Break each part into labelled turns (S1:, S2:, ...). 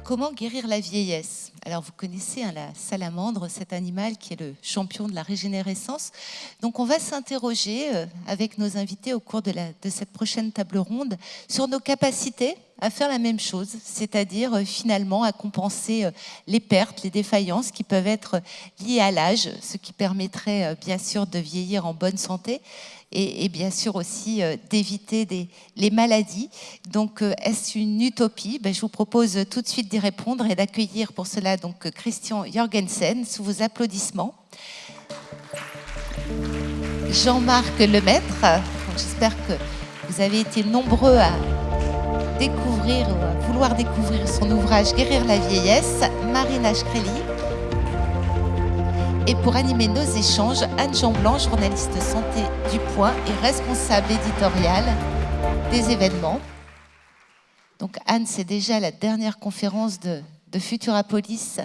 S1: Comment guérir la vieillesse? Alors vous connaissez la salamandre, cet animal qui est le champion de la régénérescence. Donc on va s'interroger avec nos invités au cours de cette prochaine table ronde sur nos capacités à faire la même chose, c'est-à-dire finalement à compenser les pertes, les défaillances qui peuvent être liées à l'âge, ce qui permettrait bien sûr de vieillir en bonne santé, et bien sûr aussi d'éviter les maladies. Donc, est-ce une utopie? Je vous propose tout de suite d'y répondre et d'accueillir pour cela donc Christian Jorgensen sous vos applaudissements. Jean-Marc Lemaître, j'espère que vous avez été nombreux à découvrir ou à vouloir découvrir son ouvrage Guérir la vieillesse. Marina Shkreli. Et pour animer nos échanges, Anne Jean-Blanc, journaliste santé du Point et responsable éditoriale des événements. Donc Anne, c'est déjà la dernière conférence de Futurapolis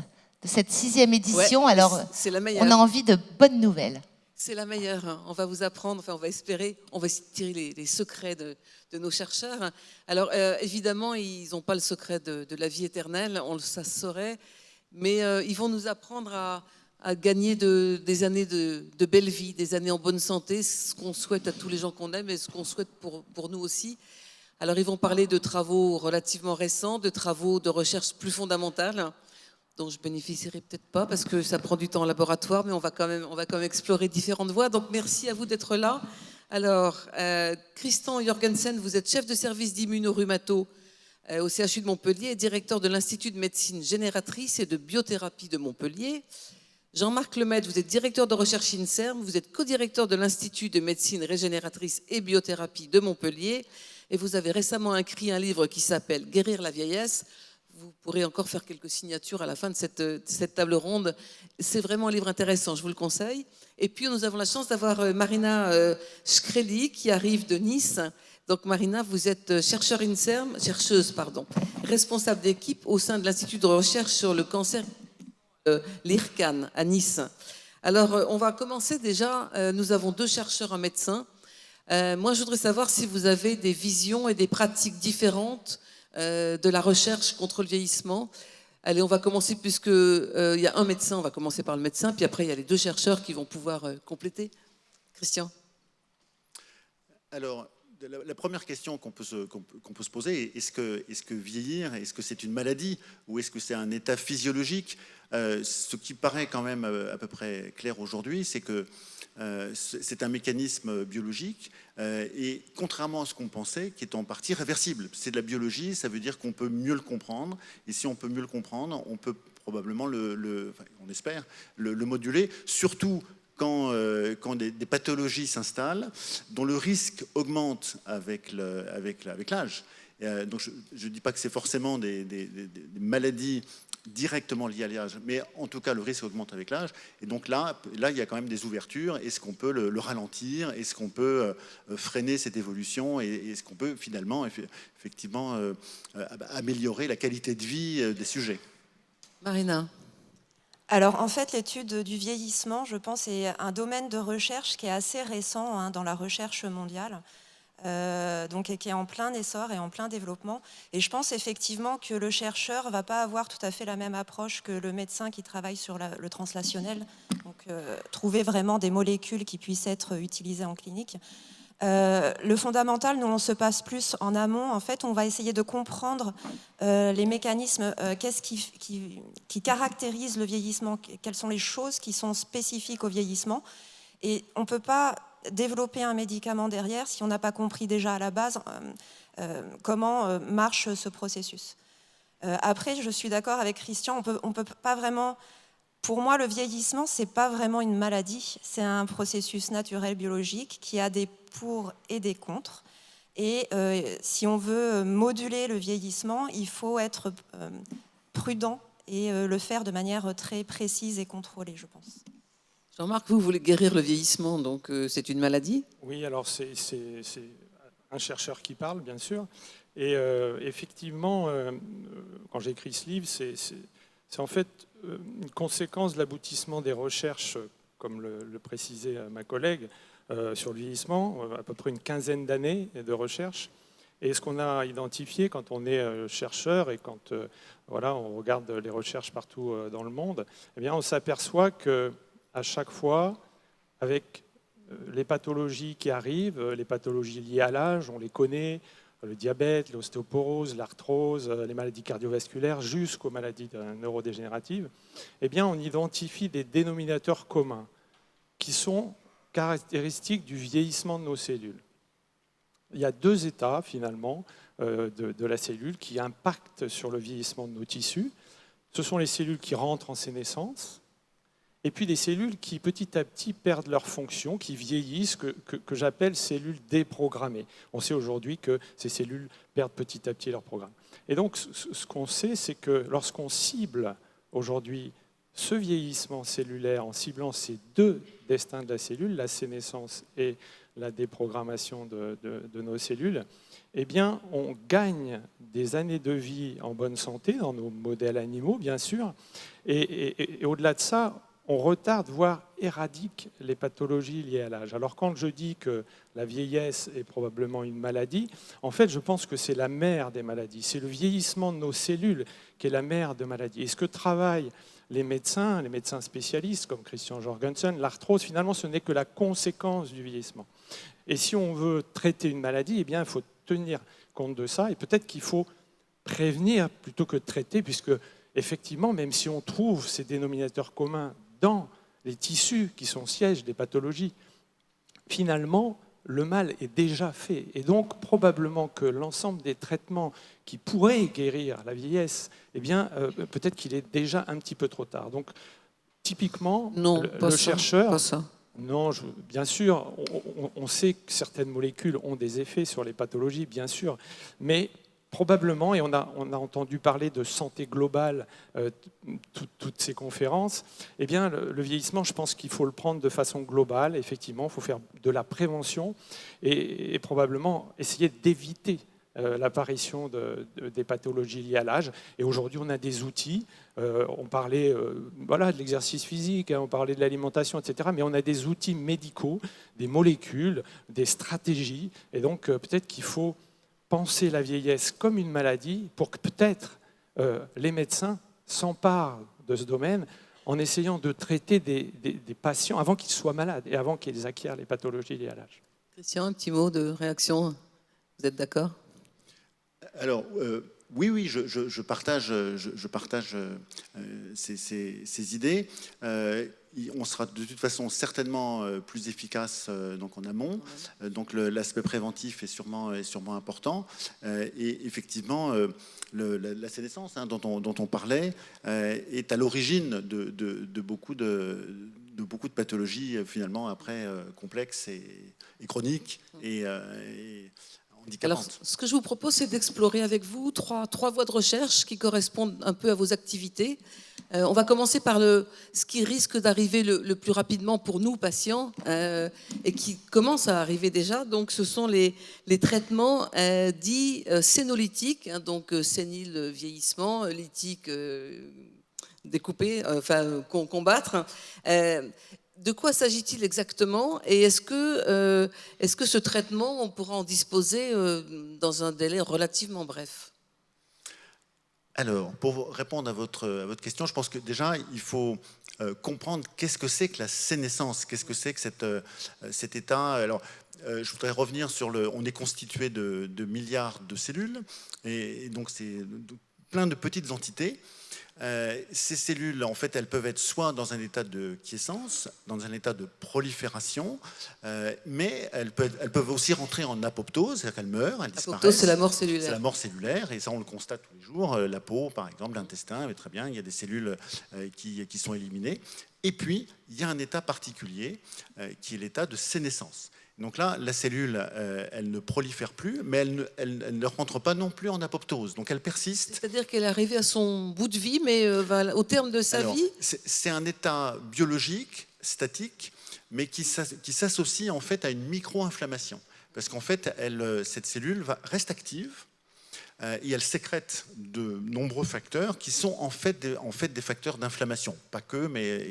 S1: de cette 6e édition. Ouais, alors, c'est la meilleure. On a envie de bonnes nouvelles.
S2: C'est la meilleure. On va vous apprendre, on va espérer, on va tirer les secrets de nos chercheurs. Alors, évidemment, ils n'ont pas le secret de la vie éternelle, ça se saurait, mais ils vont nous apprendre à gagner des années de belle vie, des années en bonne santé, ce qu'on souhaite à tous les gens qu'on aime et ce qu'on souhaite pour nous aussi. Alors, ils vont parler de travaux relativement récents, de travaux de recherche plus fondamentale, dont je bénéficierai peut-être pas parce que ça prend du temps en laboratoire, mais on va quand même explorer différentes voies. Donc, merci à vous d'être là. Alors, Christian Jorgensen, vous êtes chef de service d'immunorhumato au CHU de Montpellier et directeur de l'Institut de médecine génératrice et de biothérapie de Montpellier. Jean-Marc Lemaître, vous êtes directeur de recherche INSERM, vous êtes co-directeur de l'Institut de médecine régénératrice et biothérapie de Montpellier et vous avez récemment écrit un livre qui s'appelle « Guérir la vieillesse ». Vous pourrez encore faire quelques signatures à la fin de cette table ronde. C'est vraiment un livre intéressant, je vous le conseille. Et puis nous avons la chance d'avoir Marina Shkreli qui arrive de Nice. Donc Marina, vous êtes chercheuse, responsable d'équipe au sein de l'Institut de recherche sur le cancer l'IRCAN à Nice. Alors, on va commencer déjà. Nous avons 2 chercheurs en médecine. Moi, je voudrais savoir si vous avez des visions et des pratiques différentes de la recherche contre le vieillissement. Allez, on va commencer puisqu'il y a un médecin. On va commencer par le médecin, puis après, il y a les 2 chercheurs qui vont pouvoir compléter. Christian.
S3: Alors, la première question qu'on peut se poser, est-ce que vieillir, est-ce que c'est une maladie ou est-ce que c'est un état physiologique? Ce qui paraît quand même à peu près clair aujourd'hui, c'est que c'est un mécanisme biologique et contrairement à ce qu'on pensait, qui est en partie réversible. C'est de la biologie, ça veut dire qu'on peut mieux le comprendre et si on peut mieux le comprendre, on peut probablement on espère, le moduler, surtout quand des pathologies s'installent, dont le risque augmente avec l'âge. Donc je ne dis pas que c'est forcément des maladies directement liées à l'âge, mais en tout cas le risque augmente avec l'âge. Et donc là, il y a quand même des ouvertures. Est-ce qu'on peut le ralentir? Est-ce qu'on peut freiner cette évolution? Et est-ce qu'on peut finalement effectivement améliorer la qualité de vie des sujets?
S2: Marina.
S4: Alors en fait, l'étude du vieillissement, je pense, est un domaine de recherche qui est assez récent dans la recherche mondiale, donc, et qui est en plein essor et en plein développement. Et je pense effectivement que le chercheur ne va pas avoir tout à fait la même approche que le médecin qui travaille sur le translationnel, donc trouver vraiment des molécules qui puissent être utilisées en clinique. Le fondamental, nous, on se passe plus en amont. En fait, on va essayer de comprendre les mécanismes, qu'est-ce qui caractérise le vieillissement, quelles sont les choses qui sont spécifiques au vieillissement. Et on ne peut pas développer un médicament derrière si on n'a pas compris déjà à la base comment marche ce processus. Après, je suis d'accord avec Christian, on peut pas vraiment... Pour moi, le vieillissement, ce n'est pas vraiment une maladie, c'est un processus naturel biologique qui a des pour et des contre. Et si on veut moduler le vieillissement, il faut être prudent et le faire de manière très précise et contrôlée, je pense.
S2: Jean-Marc, vous voulez guérir le vieillissement, donc c'est une maladie?
S5: Oui, alors un chercheur qui parle, bien sûr. Et effectivement, quand j'ai écrit ce livre, c'est en fait une conséquence de l'aboutissement des recherches, comme le précisait ma collègue, sur le vieillissement, à peu près une quinzaine d'années de recherche. Et ce qu'on a identifié quand on est chercheur et quand voilà, on regarde les recherches partout dans le monde, eh bien, on s'aperçoit qu'à chaque fois, avec les pathologies qui arrivent, les pathologies liées à l'âge, on les connaît, le diabète, l'ostéoporose, l'arthrose, les maladies cardiovasculaires, jusqu'aux maladies neurodégénératives, eh bien, on identifie des dénominateurs communs qui sont caractéristiques du vieillissement de nos cellules. Il y a deux états, finalement, de la cellule qui impactent sur le vieillissement de nos tissus. Ce sont les cellules qui rentrent en sénescence, et puis des cellules qui, petit à petit, perdent leur fonction, qui vieillissent, que j'appelle cellules déprogrammées. On sait aujourd'hui que ces cellules perdent petit à petit leur programme. Et donc, ce qu'on sait, c'est que lorsqu'on cible aujourd'hui ce vieillissement cellulaire en ciblant ces deux destins de la cellule, la sénescence et la déprogrammation de nos cellules, eh bien, on gagne des années de vie en bonne santé dans nos modèles animaux, bien sûr, et au-delà de ça, on retarde, voire éradique les pathologies liées à l'âge. Alors quand je dis que la vieillesse est probablement une maladie, en fait, je pense que c'est la mère des maladies. C'est le vieillissement de nos cellules qui est la mère de maladies. Et ce que travaillent les médecins spécialistes comme Christian Jorgensen, l'arthrose, finalement, ce n'est que la conséquence du vieillissement. Et si on veut traiter une maladie, eh bien, il faut tenir compte de ça. Et peut-être qu'il faut prévenir plutôt que traiter, puisque, effectivement, même si on trouve ces dénominateurs communs dans les tissus qui sont sièges des pathologies, finalement, le mal est déjà fait. Et donc, probablement que l'ensemble des traitements qui pourraient guérir la vieillesse, eh bien, peut-être qu'il est déjà un petit peu trop tard. Donc, typiquement,
S2: non,
S5: le chercheur...
S2: Pas ça.
S5: Non, bien sûr, on sait que certaines molécules ont des effets sur les pathologies, bien sûr, mais probablement, et on a entendu parler de santé globale, toutes ces conférences, eh bien, le vieillissement, je pense qu'il faut le prendre de façon globale. Effectivement, il faut faire de la prévention et probablement essayer d'éviter l'apparition des pathologies liées à l'âge. Et aujourd'hui, on a des outils. On parlait de l'exercice physique, on parlait de l'alimentation, etc. Mais on a des outils médicaux, des molécules, des stratégies. Et donc, peut-être qu'il faut penser la vieillesse comme une maladie pour que peut-être les médecins s'emparent de ce domaine en essayant de traiter des patients avant qu'ils soient malades et avant qu'ils acquièrent les pathologies liées à l'âge.
S2: Christian, un petit mot de réaction. Vous êtes d'accord ?
S3: Alors, oui, je partage ces idées. On sera de toute façon certainement plus efficace donc en amont. Donc l'aspect préventif est sûrement important. Et effectivement, la sénescence dont on parlait est à l'origine de beaucoup de pathologies finalement après complexes et chroniques et
S2: alors, ce que je vous propose, c'est d'explorer avec vous trois voies de recherche qui correspondent un peu à vos activités. On va commencer par ce qui risque d'arriver le plus rapidement pour nous, patients, et qui commence à arriver déjà. Donc, ce sont les traitements dits sénolytiques, donc sénile, vieillissement, lytique, découper, combattre. De quoi s'agit-il exactement et est-ce que ce traitement, on pourra en disposer dans un délai relativement bref ?
S3: Alors, pour répondre à votre question, je pense que déjà, il faut comprendre qu'est-ce que c'est que la sénescence, qu'est-ce que c'est que cet état. Alors, je voudrais revenir sur on est constitué de milliards de cellules et donc c'est plein de petites entités. Ces cellules, en fait, elles peuvent être soit dans un état de quiescence, dans un état de prolifération, mais elles peuvent aussi rentrer en apoptose, c'est-à-dire qu'elles meurent, elles disparaissent.
S2: L'apoptose, c'est la mort cellulaire.
S3: C'est la mort cellulaire, et ça, on le constate tous les jours. La peau, par exemple, l'intestin, très bien, il y a des cellules qui sont éliminées. Et puis, il y a un état particulier qui est l'état de sénescence. Donc là, la cellule, elle ne prolifère plus, mais elle ne rentre pas non plus en apoptose. Donc elle persiste.
S2: C'est-à-dire qu'elle est arrivée à son bout de vie, mais au terme de sa vie.
S3: C'est un état biologique, statique, mais qui s'associe en fait à une micro-inflammation. parce qu'en fait, cette cellule reste active et elle sécrète de nombreux facteurs qui sont en fait des facteurs d'inflammation. Pas que, mais...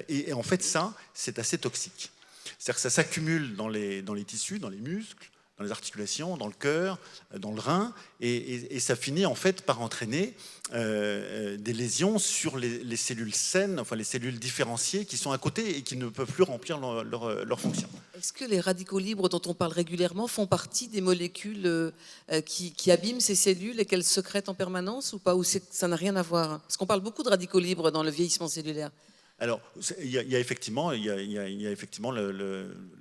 S3: et en fait, ça, c'est assez toxique. C'est-à-dire que ça s'accumule dans les tissus, dans les muscles, dans les articulations, dans le cœur, dans le rein, et ça finit en fait par entraîner des lésions sur les cellules saines, enfin les cellules différenciées qui sont à côté et qui ne peuvent plus remplir leur fonction.
S2: Est-ce que les radicaux libres dont on parle régulièrement font partie des molécules qui abîment ces cellules et qu'elles sécrètent en permanence ou pas, ou ça n'a rien à voir? Parce qu'on parle beaucoup de radicaux libres dans le vieillissement cellulaire.
S3: Alors, il y a effectivement la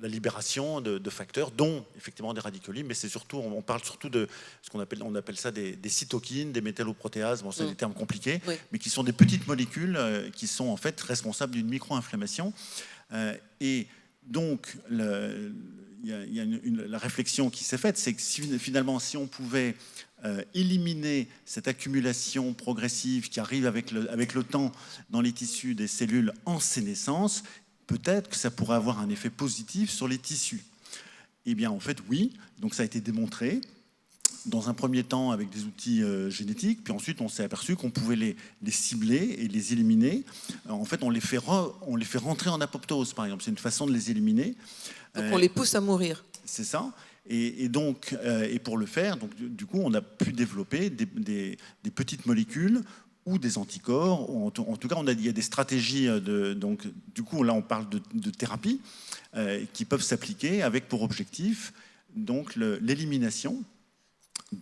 S3: libération de facteurs, dont effectivement des radicaux libres, mais c'est surtout, on parle surtout de ce qu'on appelle ça des cytokines, des métalloprotéases, bon, c'est des termes compliqués,
S2: oui,
S3: mais qui sont des petites molécules qui sont en fait responsables d'une micro-inflammation. Et donc, la réflexion qui s'est faite, c'est que finalement, si on pouvait éliminer cette accumulation progressive qui arrive avec le temps dans les tissus des cellules en sénescence, peut-être que ça pourrait avoir un effet positif sur les tissus. Eh bien, en fait, oui. Donc, ça a été démontré dans un premier temps avec des outils génétiques, puis ensuite on s'est aperçu qu'on pouvait les cibler et les éliminer. En fait, on les fait rentrer en apoptose, par exemple. C'est une façon de les éliminer.
S2: Donc on les pousse à mourir.
S3: C'est ça. Et donc, pour le faire, donc, du coup, on a pu développer des petites molécules ou des anticorps. Ou en tout cas, il y a des stratégies. Donc, du coup, là, on parle de thérapie qui peuvent s'appliquer avec pour objectif donc l'élimination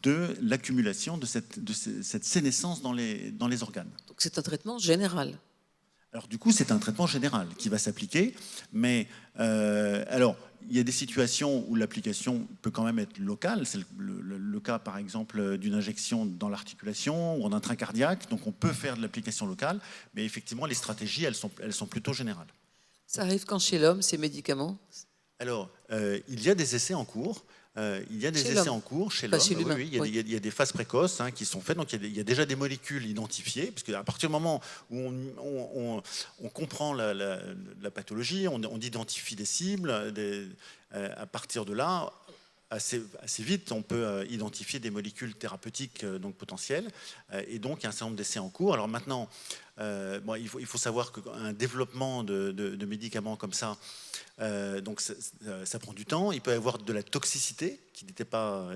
S3: de l'accumulation de cette sénescence dans les organes.
S2: Donc c'est un traitement général.
S3: Alors du coup, c'est un traitement général qui va s'appliquer, mais alors il y a des situations où l'application peut quand même être locale. C'est le cas, par exemple, d'une injection dans l'articulation ou en un train cardiaque. Donc on peut faire de l'application locale, mais effectivement, les stratégies, elles sont plutôt générales.
S2: Ça arrive quand chez l'homme, ces médicaments?
S3: Alors, il y a des essais en cours. Il y a des essais en cours chez l'homme. Oui, il y a des phases précoces qui sont faites. Donc il y a déjà des molécules identifiées, parce qu'à partir du moment où on comprend la pathologie, on identifie des cibles, à partir de là, assez vite, on peut identifier des molécules thérapeutiques donc potentielles. Et donc il y a un certain nombre d'essais en cours. Alors maintenant, il faut savoir qu'un développement de médicaments comme ça, donc ça prend du temps. Il peut y avoir de la toxicité qui n'était pas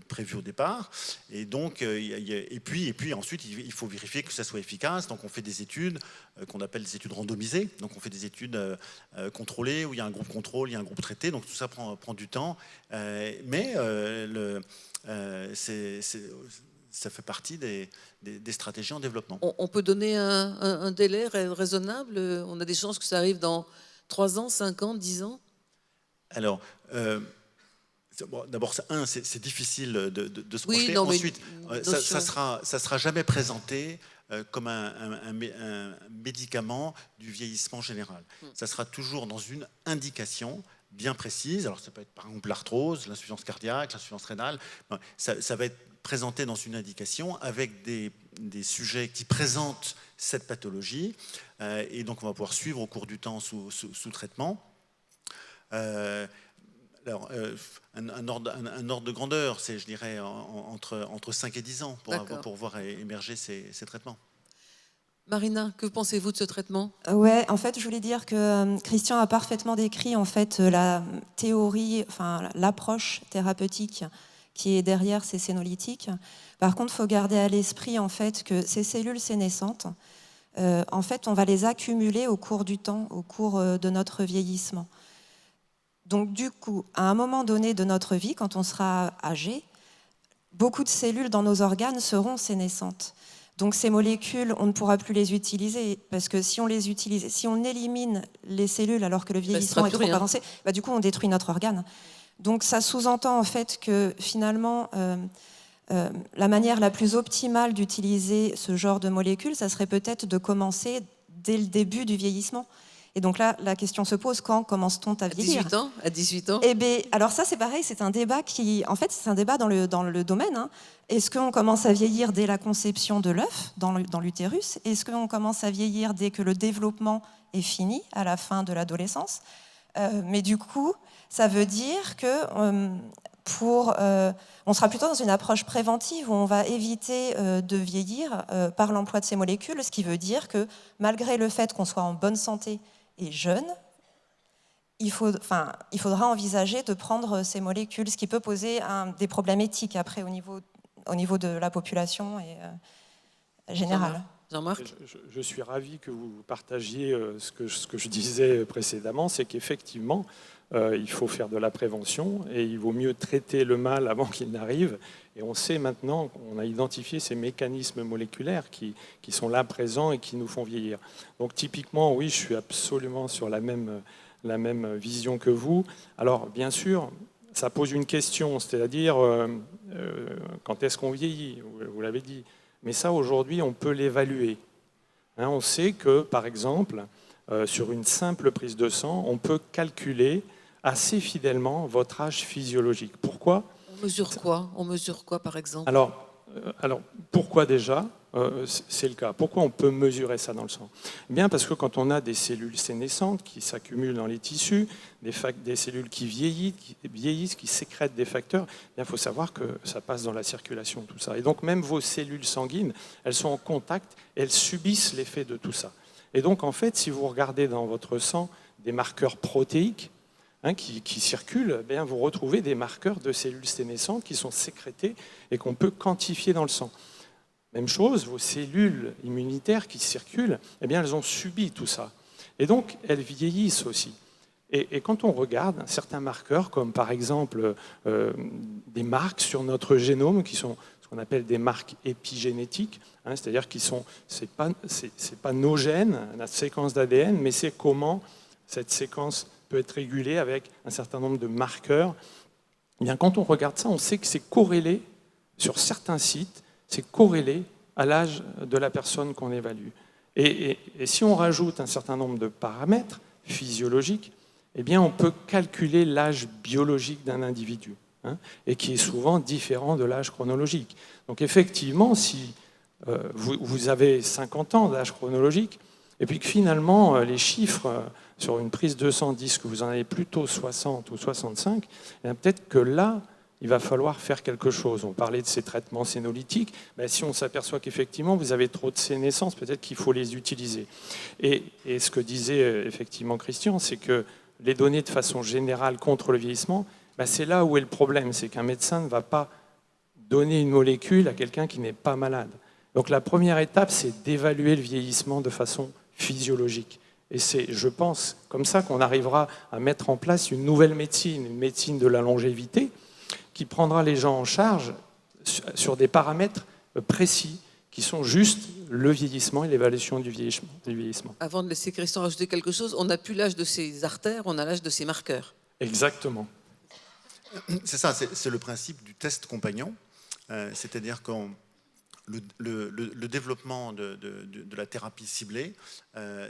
S3: prévue au départ, et donc et puis ensuite il faut vérifier que ça soit efficace. Donc on fait des études qu'on appelle des études randomisées. Donc on fait des études contrôlées où il y a un groupe contrôle, il y a un groupe traité. Donc tout ça prend du temps, mais ça fait partie des stratégies en développement.
S2: On peut donner un délai raisonnable? On a des chances que ça arrive dans 3 ans, 5 ans, 10 ans?
S3: Alors, d'abord, c'est difficile de se
S2: Oui,
S3: projeter.
S2: non,
S3: Ensuite, ça sera jamais présenté comme un médicament du vieillissement général. Ça sera toujours dans une indication bien précise. Alors, ça peut être par exemple l'arthrose, l'insuffisance cardiaque, l'insuffisance rénale. Ça va être présenté dans une indication avec des sujets qui présentent cette pathologie, et donc on va pouvoir suivre au cours du temps sous traitement. Alors, un ordre de grandeur, c'est, je dirais, entre 5 et 10 ans pour voir émerger ces traitements.
S2: Marina, que pensez-vous de ce traitement?
S4: Ouais, en fait, je voulais dire que Christian a parfaitement décrit en fait la théorie, enfin l'approche thérapeutique qui est derrière ces sénolytiques. Par contre, il faut garder à l'esprit en fait que ces cellules sénescentes, en fait, on va les accumuler au cours du temps, au cours de notre vieillissement. Donc, du coup, à un moment donné de notre vie, quand on sera âgé, beaucoup de cellules dans nos organes seront sénescentes. Donc, ces molécules, on ne pourra plus les utiliser parce que si on les utilise, si on élimine les cellules alors que le vieillissement est trop avancé, du coup, on détruit notre organe. Donc, ça sous-entend en fait que finalement, la manière la plus optimale d'utiliser ce genre de molécules, ça serait peut-être de commencer dès le début du vieillissement. Et donc là, la question se pose, quand commence-t-on à vieillir ?
S2: À 18 ans.
S4: Eh bien, alors ça, c'est pareil, c'est un débat en fait, c'est un débat dans le domaine. Est-ce qu'on commence à vieillir dès la conception de l'œuf, dans l'utérus ? Est-ce qu'on commence à vieillir dès que le développement est fini, à la fin de l'adolescence ? Mais du coup, ça veut dire que on sera plutôt dans une approche préventive où on va éviter de vieillir par l'emploi de ces molécules, ce qui veut dire que malgré le fait qu'on soit en bonne santé et jeune, il faudra envisager de prendre ces molécules, ce qui peut poser des problèmes éthiques après au niveau de la population générale.
S2: Jean-Marc ?
S5: Je suis ravi que vous partagiez ce que je disais précédemment, c'est qu'effectivement, il faut faire de la prévention et il vaut mieux traiter le mal avant qu'il n'arrive. Et on sait maintenant, on a identifié ces mécanismes moléculaires qui sont là présents et qui nous font vieillir. Donc typiquement, oui, je suis absolument sur la même vision que vous. Alors bien sûr, ça pose une question, c'est-à-dire quand est-ce qu'on vieillit, vous l'avez dit. Mais ça, aujourd'hui, on peut l'évaluer. On sait que, par exemple, sur une simple prise de sang, on peut calculer assez fidèlement votre âge physiologique. Pourquoi ?
S2: On mesure quoi ? On mesure quoi, par exemple ?
S5: Alors, pourquoi déjà ? C'est le cas. Pourquoi on peut mesurer ça dans le sang ? Eh bien, parce que quand on a des cellules sénescentes qui s'accumulent dans les tissus, des cellules qui vieillissent, qui sécrètent des facteurs, il faut savoir que ça passe dans la circulation, tout ça. Et donc, même vos cellules sanguines, elles sont en contact et elles subissent l'effet de tout ça. Et donc, en fait, si vous regardez dans votre sang des marqueurs protéiques qui circulent, eh bien, vous retrouvez des marqueurs de cellules sénescentes qui sont sécrétées et qu'on peut quantifier dans le sang. Même chose, vos cellules immunitaires qui circulent, eh bien, elles ont subi tout ça. Et donc, elles vieillissent aussi. Et quand on regarde certains marqueurs, comme par exemple des marques sur notre génome, qui sont ce qu'on appelle des marques épigénétiques, c'est-à-dire que ce n'est pas nos gènes, la séquence d'ADN, mais c'est comment cette séquence peut être régulée avec un certain nombre de marqueurs. Eh bien, quand on regarde ça, on sait que c'est corrélé sur certains sites, c'est corrélé à l'âge de la personne qu'on évalue. Et si on rajoute un certain nombre de paramètres physiologiques, eh bien on peut calculer l'âge biologique d'un individu, et qui est souvent différent de l'âge chronologique. Donc effectivement, si vous avez 50 ans d'âge chronologique, et puis que finalement les chiffres sur une prise de sang disent que vous en avez plutôt 60 ou 65, eh peut-être que là, il va falloir faire quelque chose. On parlait de ces traitements sénolytiques. Ben, si on s'aperçoit qu'effectivement, vous avez trop de sénescences, peut-être qu'il faut les utiliser. Et ce que disait effectivement Christian, c'est que les données de façon générale contre le vieillissement, ben, c'est là où est le problème. C'est qu'un médecin ne va pas donner une molécule à quelqu'un qui n'est pas malade. Donc la première étape, c'est d'évaluer le vieillissement de façon physiologique. Et c'est, je pense, comme ça qu'on arrivera à mettre en place une nouvelle médecine, une médecine de la longévité, qui prendra les gens en charge sur des paramètres précis, qui sont juste le vieillissement et l'évaluation du vieillissement.
S2: Avant de laisser Christian rajouter quelque chose, on n'a plus l'âge de ses artères, on a l'âge de ses marqueurs.
S5: Exactement.
S3: C'est ça, c'est le principe du test compagnon. C'est-à-dire quand le développement de la thérapie ciblée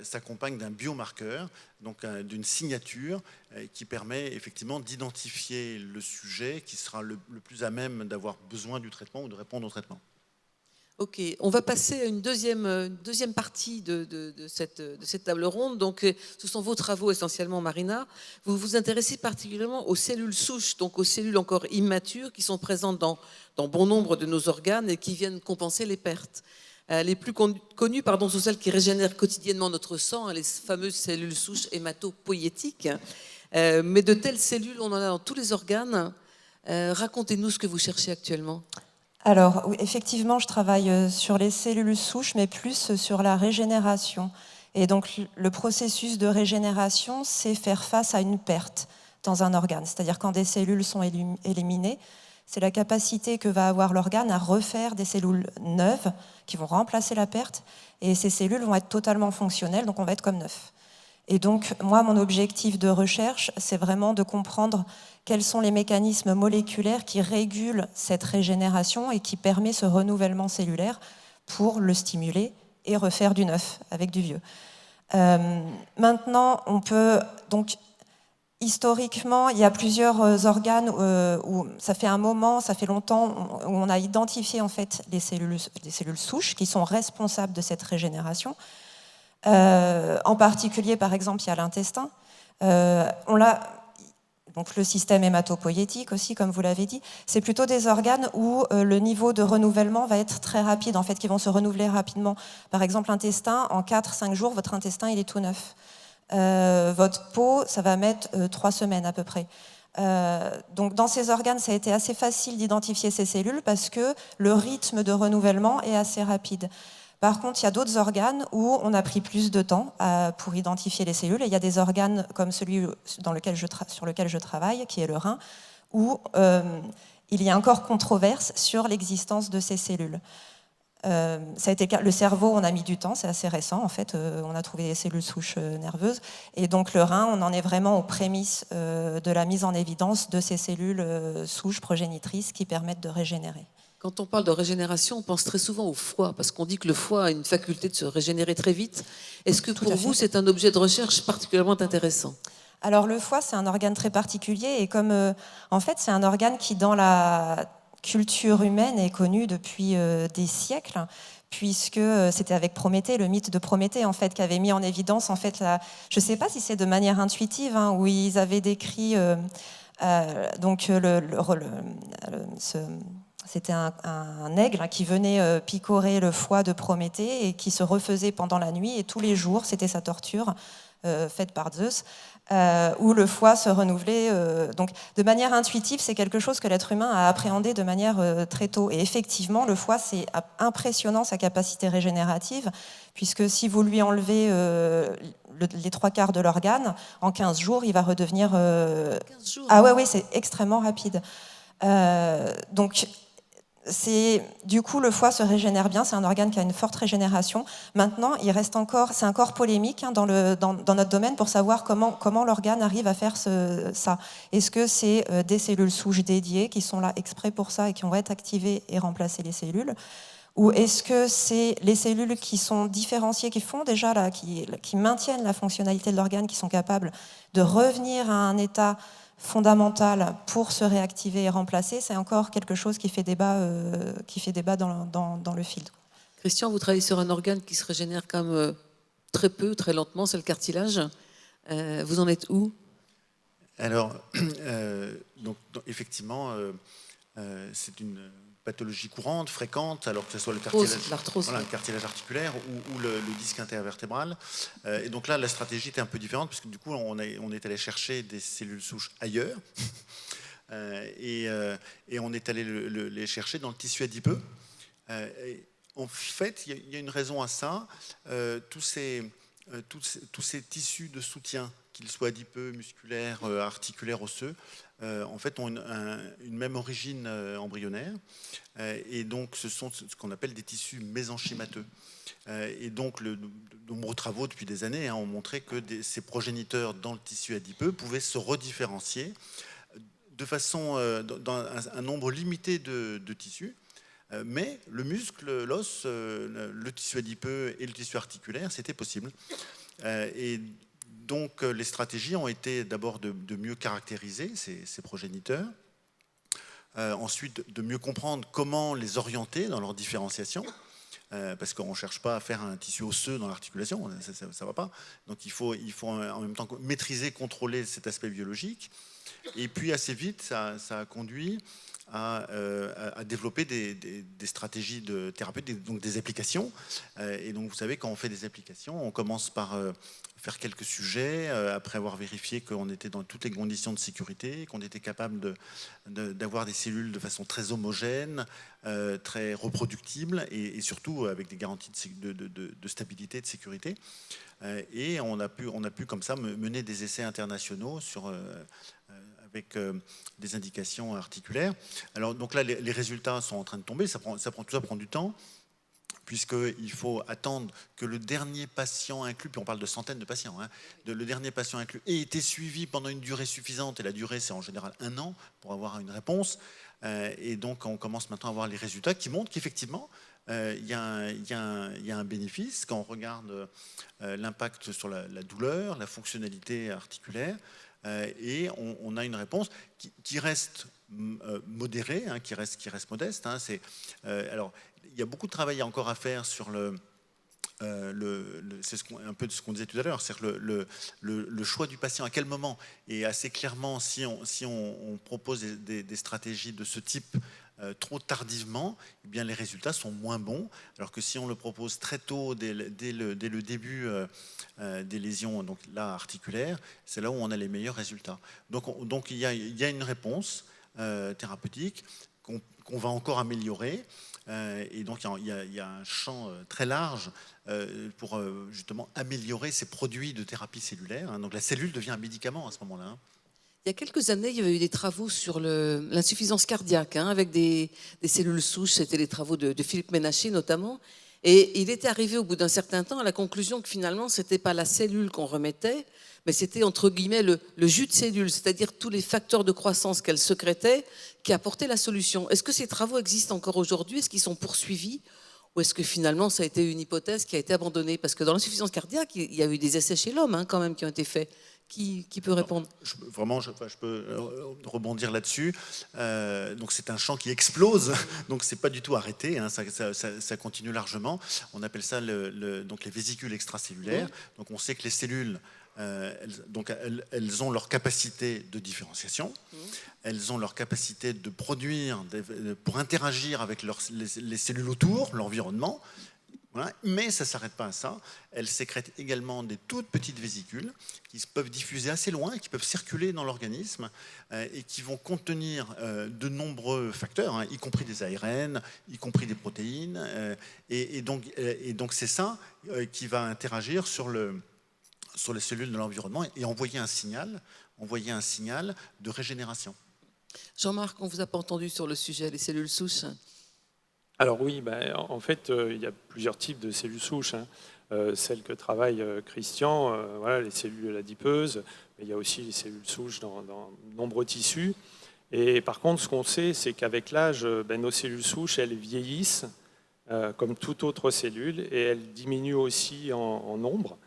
S3: s'accompagne d'un biomarqueur, donc d'une signature qui permet effectivement d'identifier le sujet qui sera le plus à même d'avoir besoin du traitement ou de répondre au traitement.
S2: Ok, on va passer à une deuxième partie de cette table ronde. Donc, ce sont vos travaux essentiellement, Marina. Vous vous intéressez particulièrement aux cellules souches, donc aux cellules encore immatures qui sont présentes dans bon nombre de nos organes et qui viennent compenser les pertes. Les plus connues sont celles qui régénèrent quotidiennement notre sang, les fameuses cellules souches hématopoïétiques. Mais de telles cellules, on en a dans tous les organes. Racontez-nous ce que vous cherchez actuellement.
S4: Alors, oui, effectivement, je travaille sur les cellules souches, mais plus sur la régénération. Et donc, le processus de régénération, c'est faire face à une perte dans un organe. C'est-à-dire quand des cellules sont éliminées, c'est la capacité que va avoir l'organe à refaire des cellules neuves qui vont remplacer la perte. Et ces cellules vont être totalement fonctionnelles, donc on va être comme neuf. Et donc, moi, mon objectif de recherche, c'est vraiment de comprendre quels sont les mécanismes moléculaires qui régulent cette régénération et qui permet ce renouvellement cellulaire pour le stimuler et refaire du neuf avec du vieux. Maintenant, on peut... Donc, historiquement, il y a plusieurs organes où ça fait un moment, ça fait longtemps, où on a identifié en fait les cellules souches qui sont responsables de cette régénération. En particulier, par exemple, il y a l'intestin. Donc le système hématopoïétique aussi, comme vous l'avez dit, c'est plutôt des organes où le niveau de renouvellement va être très rapide, en fait, qui vont se renouveler rapidement. Par exemple, l'intestin, en 4-5 jours, votre intestin, il est tout neuf. Votre peau, ça va mettre 3 semaines à peu près. Donc dans ces organes, ça a été assez facile d'identifier ces cellules parce que le rythme de renouvellement est assez rapide. Par contre, il y a d'autres organes où on a pris plus de temps pour identifier les cellules. Et il y a des organes comme celui sur lequel je travaille, qui est le rein, où il y a encore controverse sur l'existence de ces cellules. Ça a été le cerveau, on a mis du temps, c'est assez récent en fait, on a trouvé des cellules souches nerveuses, et donc le rein, on en est vraiment aux prémices de la mise en évidence de ces cellules souches progénitrices qui permettent de régénérer.
S2: Quand on parle de régénération, on pense très souvent au foie, parce qu'on dit que le foie a une faculté de se régénérer très vite. Est-ce que pour vous, c'est un objet de recherche particulièrement intéressant ?
S4: Alors le foie, c'est un organe très particulier, et comme en fait, c'est un organe qui, dans la culture humaine, est connu depuis des siècles, puisque c'était avec Prométhée, le mythe de Prométhée, en fait, qui avait mis en évidence, en fait, je ne sais pas si c'est de manière intuitive, hein, où ils avaient décrit donc c'était un aigle qui venait picorer le foie de Prométhée et qui se refaisait pendant la nuit, et tous les jours, c'était sa torture faite par Zeus, où le foie se renouvelait. Donc, de manière intuitive, c'est quelque chose que l'être humain a appréhendé de manière très tôt. Et effectivement, le foie, c'est impressionnant sa capacité régénérative, puisque si vous lui enlevez les 3/4 de l'organe, en 15 jours, il va redevenir...
S2: 15 jours.
S4: Ah ouais, c'est extrêmement rapide. Donc, du coup, le foie se régénère bien, c'est un organe qui a une forte régénération. Maintenant, c'est encore polémique dans notre domaine pour savoir comment l'organe arrive à faire ça. Est-ce que c'est des cellules souches dédiées qui sont là exprès pour ça et qui vont être activées et remplacer les cellules ? Ou est-ce que c'est les cellules qui sont différenciées, qui font déjà qui maintiennent la fonctionnalité de l'organe, qui sont capables de revenir à un état fondamentale pour se réactiver et remplacer, c'est encore quelque chose qui fait débat dans le field.
S2: Christian, vous travaillez sur un organe qui se régénère quand même très peu, très lentement, c'est le cartilage. Vous en êtes où ?
S3: Alors, effectivement, c'est une pathologie courante, fréquente, alors que ce soit le cartilage articulaire ou le disque intervertébral. Et donc là, la stratégie était un peu différente, puisque du coup, on est allé chercher des cellules souches ailleurs, et on est allé les chercher dans le tissu adipeux. En fait, il y a une raison à ça. Tous ces tissus de soutien, qu'ils soient adipeux, musculaires, articulaires, osseux, en fait, ont une même origine embryonnaire. Et donc, ce sont ce qu'on appelle des tissus mésenchymateux. Et donc, de nombreux travaux depuis des années ont montré que ces progéniteurs dans le tissu adipeux pouvaient se redifférencier de façon dans un nombre limité de tissus. Mais le muscle, l'os, le tissu adipeux et le tissu articulaire, c'était possible. Et donc, les stratégies ont été d'abord de mieux caractériser ces progéniteurs, ensuite de mieux comprendre comment les orienter dans leur différenciation, parce qu'on ne cherche pas à faire un tissu osseux dans l'articulation, ça ne va pas. Donc, il faut en même temps maîtriser, contrôler cet aspect biologique. Et puis, assez vite, ça a conduit à développer des stratégies de thérapie, donc des applications. Et donc, vous savez, quand on fait des applications, on commence par faire quelques sujets, après avoir vérifié qu'on était dans toutes les conditions de sécurité, qu'on était capable d'avoir des cellules de façon très homogène, très reproductible, et surtout avec des garanties de stabilité, de sécurité. Et on a pu comme ça mener des essais internationaux avec des indications articulaires. Alors donc là, les résultats sont en train de tomber. Tout ça prend du temps, puisqu'il faut attendre que le dernier patient inclus, puis on parle de centaines de patients, le dernier patient inclus ait été suivi pendant une durée suffisante, et la durée c'est en général 1 an pour avoir une réponse. Et donc on commence maintenant à voir les résultats qui montrent qu'effectivement, il y a un bénéfice quand on regarde l'impact sur la douleur, la fonctionnalité articulaire, et on a une réponse qui reste modérée, qui reste modeste. Alors, il y a beaucoup de travail encore à faire sur c'est un peu de ce qu'on disait tout à l'heure, c'est-à-dire le choix du patient à quel moment, et assez clairement, si on propose des stratégies de ce type trop tardivement, eh bien les résultats sont moins bons, alors que si on le propose très tôt, dès le début des lésions donc là, articulaires, c'est là où on a les meilleurs résultats. Donc il y a une réponse thérapeutique qu'on va encore améliorer. Et donc il y a un champ très large pour justement améliorer ces produits de thérapie cellulaire. Donc la cellule devient un médicament à ce moment-là.
S2: Il y a quelques années, il y avait eu des travaux sur l'insuffisance cardiaque, avec des cellules souches. C'était les travaux de Philippe Ménacher notamment. Et il était arrivé au bout d'un certain temps à la conclusion que finalement, ce n'était pas la cellule qu'on remettait, mais c'était entre guillemets le jus de cellule, c'est-à-dire tous les facteurs de croissance qu'elle sécrétait qui apportaient la solution. Est-ce que ces travaux existent encore aujourd'hui? Est-ce qu'ils sont poursuivis? Ou est-ce que finalement ça a été une hypothèse qui a été abandonnée? Parce que dans l'insuffisance cardiaque, il y a eu des essais chez l'homme quand même qui ont été faits. Qui peut répondre?
S3: Je peux rebondir là-dessus. Donc c'est un champ qui explose, donc c'est pas du tout arrêté, ça continue largement. On appelle ça donc les vésicules extracellulaires. Donc on sait que les cellules, elles ont leur capacité de différenciation, elles ont leur capacité de produire, pour interagir avec les cellules autour, l'environnement. Voilà. Mais ça ne s'arrête pas à ça. Elles sécrètent également des toutes petites vésicules qui peuvent diffuser assez loin et qui peuvent circuler dans l'organisme et qui vont contenir de nombreux facteurs, y compris des ARN, y compris des protéines. Et donc c'est ça qui va interagir sur les cellules de l'environnement et envoyer un signal de régénération.
S2: Jean-Marc, on ne vous a pas entendu sur le sujet des cellules souches?
S5: Alors oui, en fait, il y a plusieurs types de cellules souches. Celles que travaille Christian, voilà, les cellules adipeuses, mais il y a aussi les cellules souches dans de nombreux tissus. Et par contre, ce qu'on sait, c'est qu'avec l'âge, nos cellules souches, elles vieillissent comme toute autre cellule et elles diminuent aussi en nombre.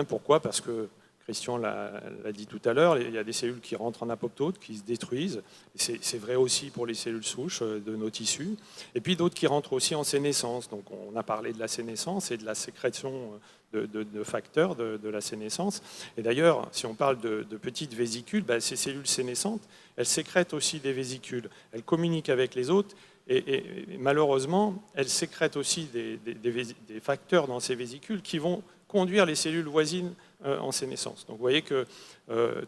S5: Pourquoi? Parce que Christian l'a dit tout à l'heure, il y a des cellules qui rentrent en apoptose, qui se détruisent. C'est vrai aussi pour les cellules souches de nos tissus. Et puis d'autres qui rentrent aussi en sénescence. Donc on a parlé de la sénescence et de la sécrétion de facteurs de la sénescence. Et d'ailleurs, si on parle de petites vésicules, ces cellules sénescentes, elles sécrètent aussi des vésicules. Elles communiquent avec les autres. Et malheureusement, elles sécrètent aussi des facteurs dans ces vésicules qui vont conduire les cellules voisines en sénescence. Donc vous voyez que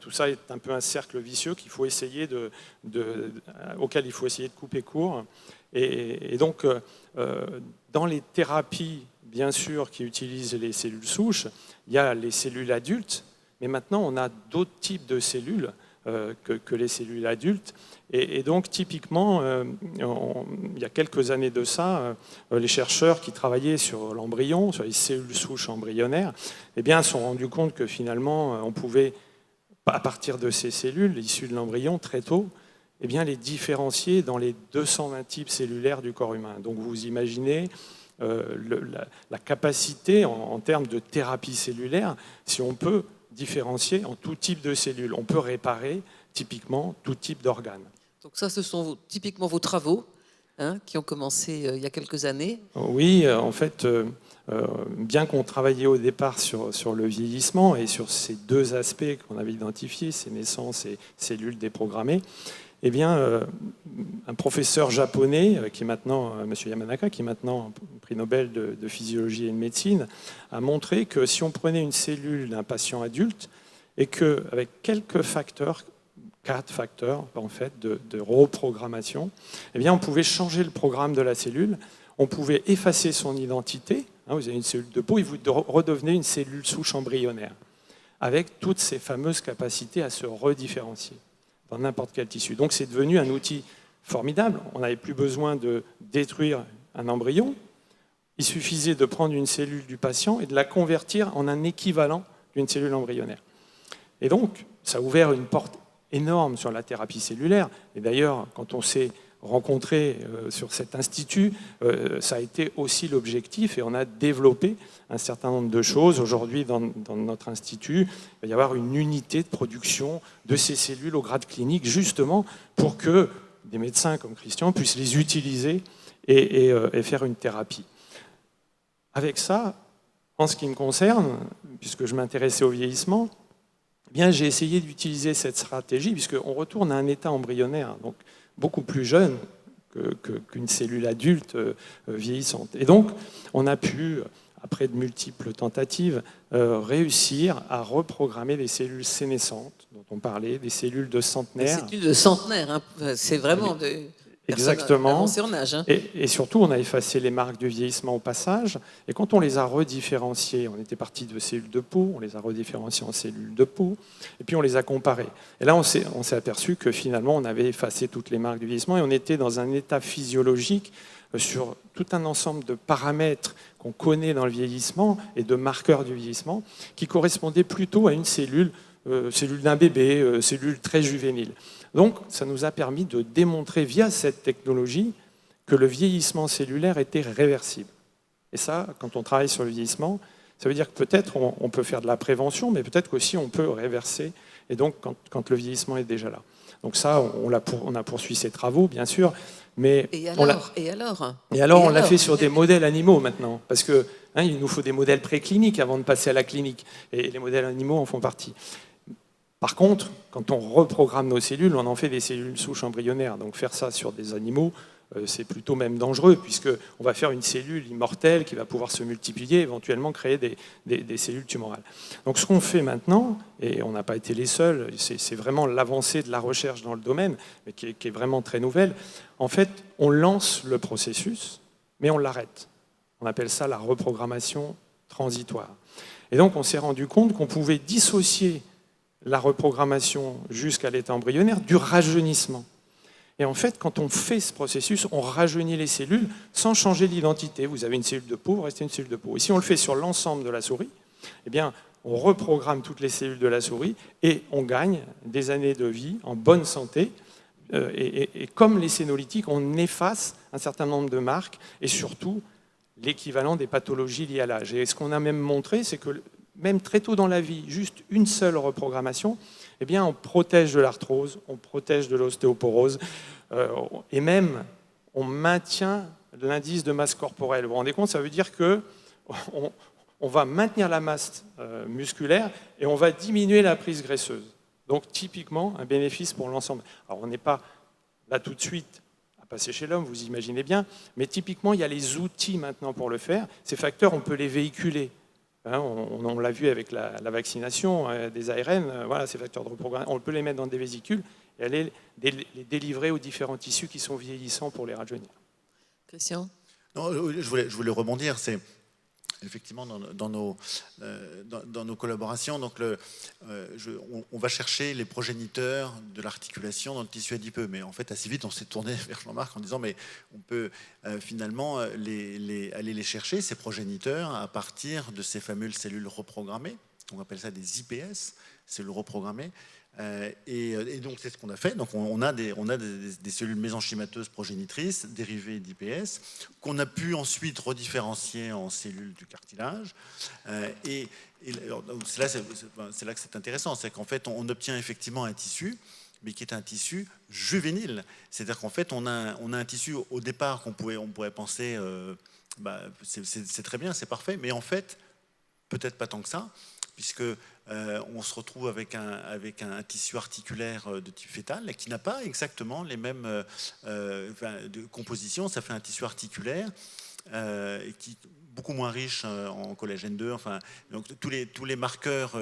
S5: tout ça est un peu un cercle vicieux qu'il faut essayer auquel il faut essayer de couper court. Et donc, dans les thérapies, bien sûr, qui utilisent les cellules souches, il y a les cellules adultes, mais maintenant on a d'autres types de cellules que les cellules adultes. Et donc, typiquement, il y a quelques années de ça, les chercheurs qui travaillaient sur l'embryon, sur les cellules souches embryonnaires, se sont rendus compte que finalement, on pouvait, à partir de ces cellules issues de l'embryon, très tôt, les différencier dans les 220 types cellulaires du corps humain. Donc, vous imaginez la capacité en termes de thérapie cellulaire, si on peut différencier en tout type de cellules. On peut réparer typiquement tout type d'organes.
S2: Donc ça, ce sont typiquement vos travaux qui ont commencé il y a quelques années.
S5: Oui, en fait, bien qu'on travaillait au départ sur le vieillissement et sur ces deux aspects qu'on avait identifiés, sénescence et cellules déprogrammées, un professeur japonais, qui est maintenant, M. Yamanaka, qui est maintenant prix Nobel de physiologie et de médecine, a montré que si on prenait une cellule d'un patient adulte et qu'avec quelques facteurs, 4 facteurs en fait, de reprogrammation, on pouvait changer le programme de la cellule, on pouvait effacer son identité. Vous avez une cellule de peau et vous redevenez une cellule souche embryonnaire, avec toutes ces fameuses capacités à se redifférencier dans n'importe quel tissu. Donc c'est devenu un outil formidable. On n'avait plus besoin de détruire un embryon. Il suffisait de prendre une cellule du patient et de la convertir en un équivalent d'une cellule embryonnaire. Et donc, ça a ouvert une porte énorme sur la thérapie cellulaire. Et d'ailleurs, quand on s'est rencontrés sur cet institut, ça a été aussi l'objectif et on a développé un certain nombre de choses. Aujourd'hui, dans notre institut, il va y avoir une unité de production de ces cellules au grade clinique, justement pour que des médecins comme Christian puissent les utiliser et faire une thérapie. Avec ça, En ce qui me concerne, puisque je m'intéressais au vieillissement, eh bien, j'ai essayé d'utiliser cette stratégie, puisqu'on retourne à un état embryonnaire, donc beaucoup plus jeune qu'une cellule adulte vieillissante. Et donc, on a pu, après de multiples tentatives, réussir à reprogrammer les cellules sénescentes, dont on parlait, des cellules de centenaires.
S2: Des cellules de centenaires, hein. C'est vraiment de
S5: Exactement.
S2: avancées en âge. Hein.
S5: Et surtout, on a effacé les marques du vieillissement au passage. Et quand on les a redifférenciées, on était parti de cellules de peau, on les a redifférenciées en cellules de peau, et puis on les a comparées. Et là, on s'est aperçu que finalement, on avait effacé toutes les marques du vieillissement et on était dans un état physiologique sur tout un ensemble de paramètres qu'on connaît dans le vieillissement et de marqueurs du vieillissement qui correspondaient plutôt à une cellule d'un bébé, cellule très juvénile. Donc, ça nous a permis de démontrer via cette technologie que le vieillissement cellulaire était réversible. Et ça, quand on travaille sur le vieillissement, ça veut dire que peut-être on peut faire de la prévention, mais peut-être qu'aussi on peut réverser, et donc quand le vieillissement est déjà là. Donc ça, on a poursuivi ces travaux, bien sûr, mais...
S2: Et alors
S5: on l'a fait sur des modèles animaux maintenant, parce que il nous faut des modèles précliniques avant de passer à la clinique, et les modèles animaux en font partie. Par contre, quand on reprogramme nos cellules, on en fait des cellules souches embryonnaires. Donc faire ça sur des animaux, c'est plutôt même dangereux, puisqu'on va faire une cellule immortelle qui va pouvoir se multiplier, éventuellement créer des cellules tumorales. Donc ce qu'on fait maintenant, et on n'a pas été les seuls, c'est vraiment l'avancée de la recherche dans le domaine, mais qui est vraiment très nouvelle. En fait, on lance le processus, mais on l'arrête. On appelle ça la reprogrammation transitoire. Et donc on s'est rendu compte qu'on pouvait dissocier la reprogrammation jusqu'à l'état embryonnaire du rajeunissement. Et en fait, quand on fait ce processus, on rajeunit les cellules sans changer d'identité. Vous avez une cellule de peau, vous restez une cellule de peau. Et si on le fait sur l'ensemble de la souris, eh bien, on reprogramme toutes les cellules de la souris et on gagne des années de vie en bonne santé. Et comme les sénolytiques, on efface un certain nombre de marques et surtout l'équivalent des pathologies liées à l'âge. Et ce qu'on a même montré, c'est que même très tôt dans la vie, juste une seule reprogrammation, eh bien, on protège de l'arthrose, on protège de l'ostéoporose, et même on maintient l'indice de masse corporelle. Vous vous rendez compte, ça veut dire qu'on va maintenir la masse musculaire et on va diminuer la prise graisseuse. Donc typiquement, un bénéfice pour l'ensemble. Alors on n'est pas là tout de suite à passer chez l'homme, vous imaginez bien, mais typiquement, il y a les outils maintenant pour le faire. Ces facteurs, on peut les véhiculer. On l'a vu avec la vaccination des ARN, voilà, ces facteurs de reprogrammation, on peut les mettre dans des vésicules et aller les délivrer aux différents tissus qui sont vieillissants pour les rajeunir.
S2: Christian ?
S3: Non, je voulais rebondir, c'est effectivement dans nos collaborations, donc on va chercher les progéniteurs de l'articulation dans le tissu adipeux, mais en fait assez vite on s'est tourné vers Jean-Marc en disant mais on peut finalement aller les chercher, ces progéniteurs, à partir de ces fameuses cellules reprogrammées, on appelle ça des IPS, cellules reprogrammées. Et donc c'est ce qu'on a fait. Donc on a des cellules mésenchymateuses progénitrices dérivées d'IPS qu'on a pu ensuite redifférencier en cellules du cartilage. C'est là que c'est intéressant, c'est qu'en fait on obtient effectivement un tissu, mais qui est un tissu juvénile. C'est-à-dire qu'en fait on a un tissu au départ on pourrait penser c'est très bien, c'est parfait, mais en fait peut-être pas tant que ça, puisque on se retrouve avec un tissu articulaire de type fœtal qui n'a pas exactement les mêmes de composition. Ça fait un tissu articulaire qui est beaucoup moins riche en collagène 2. Enfin, donc tous les marqueurs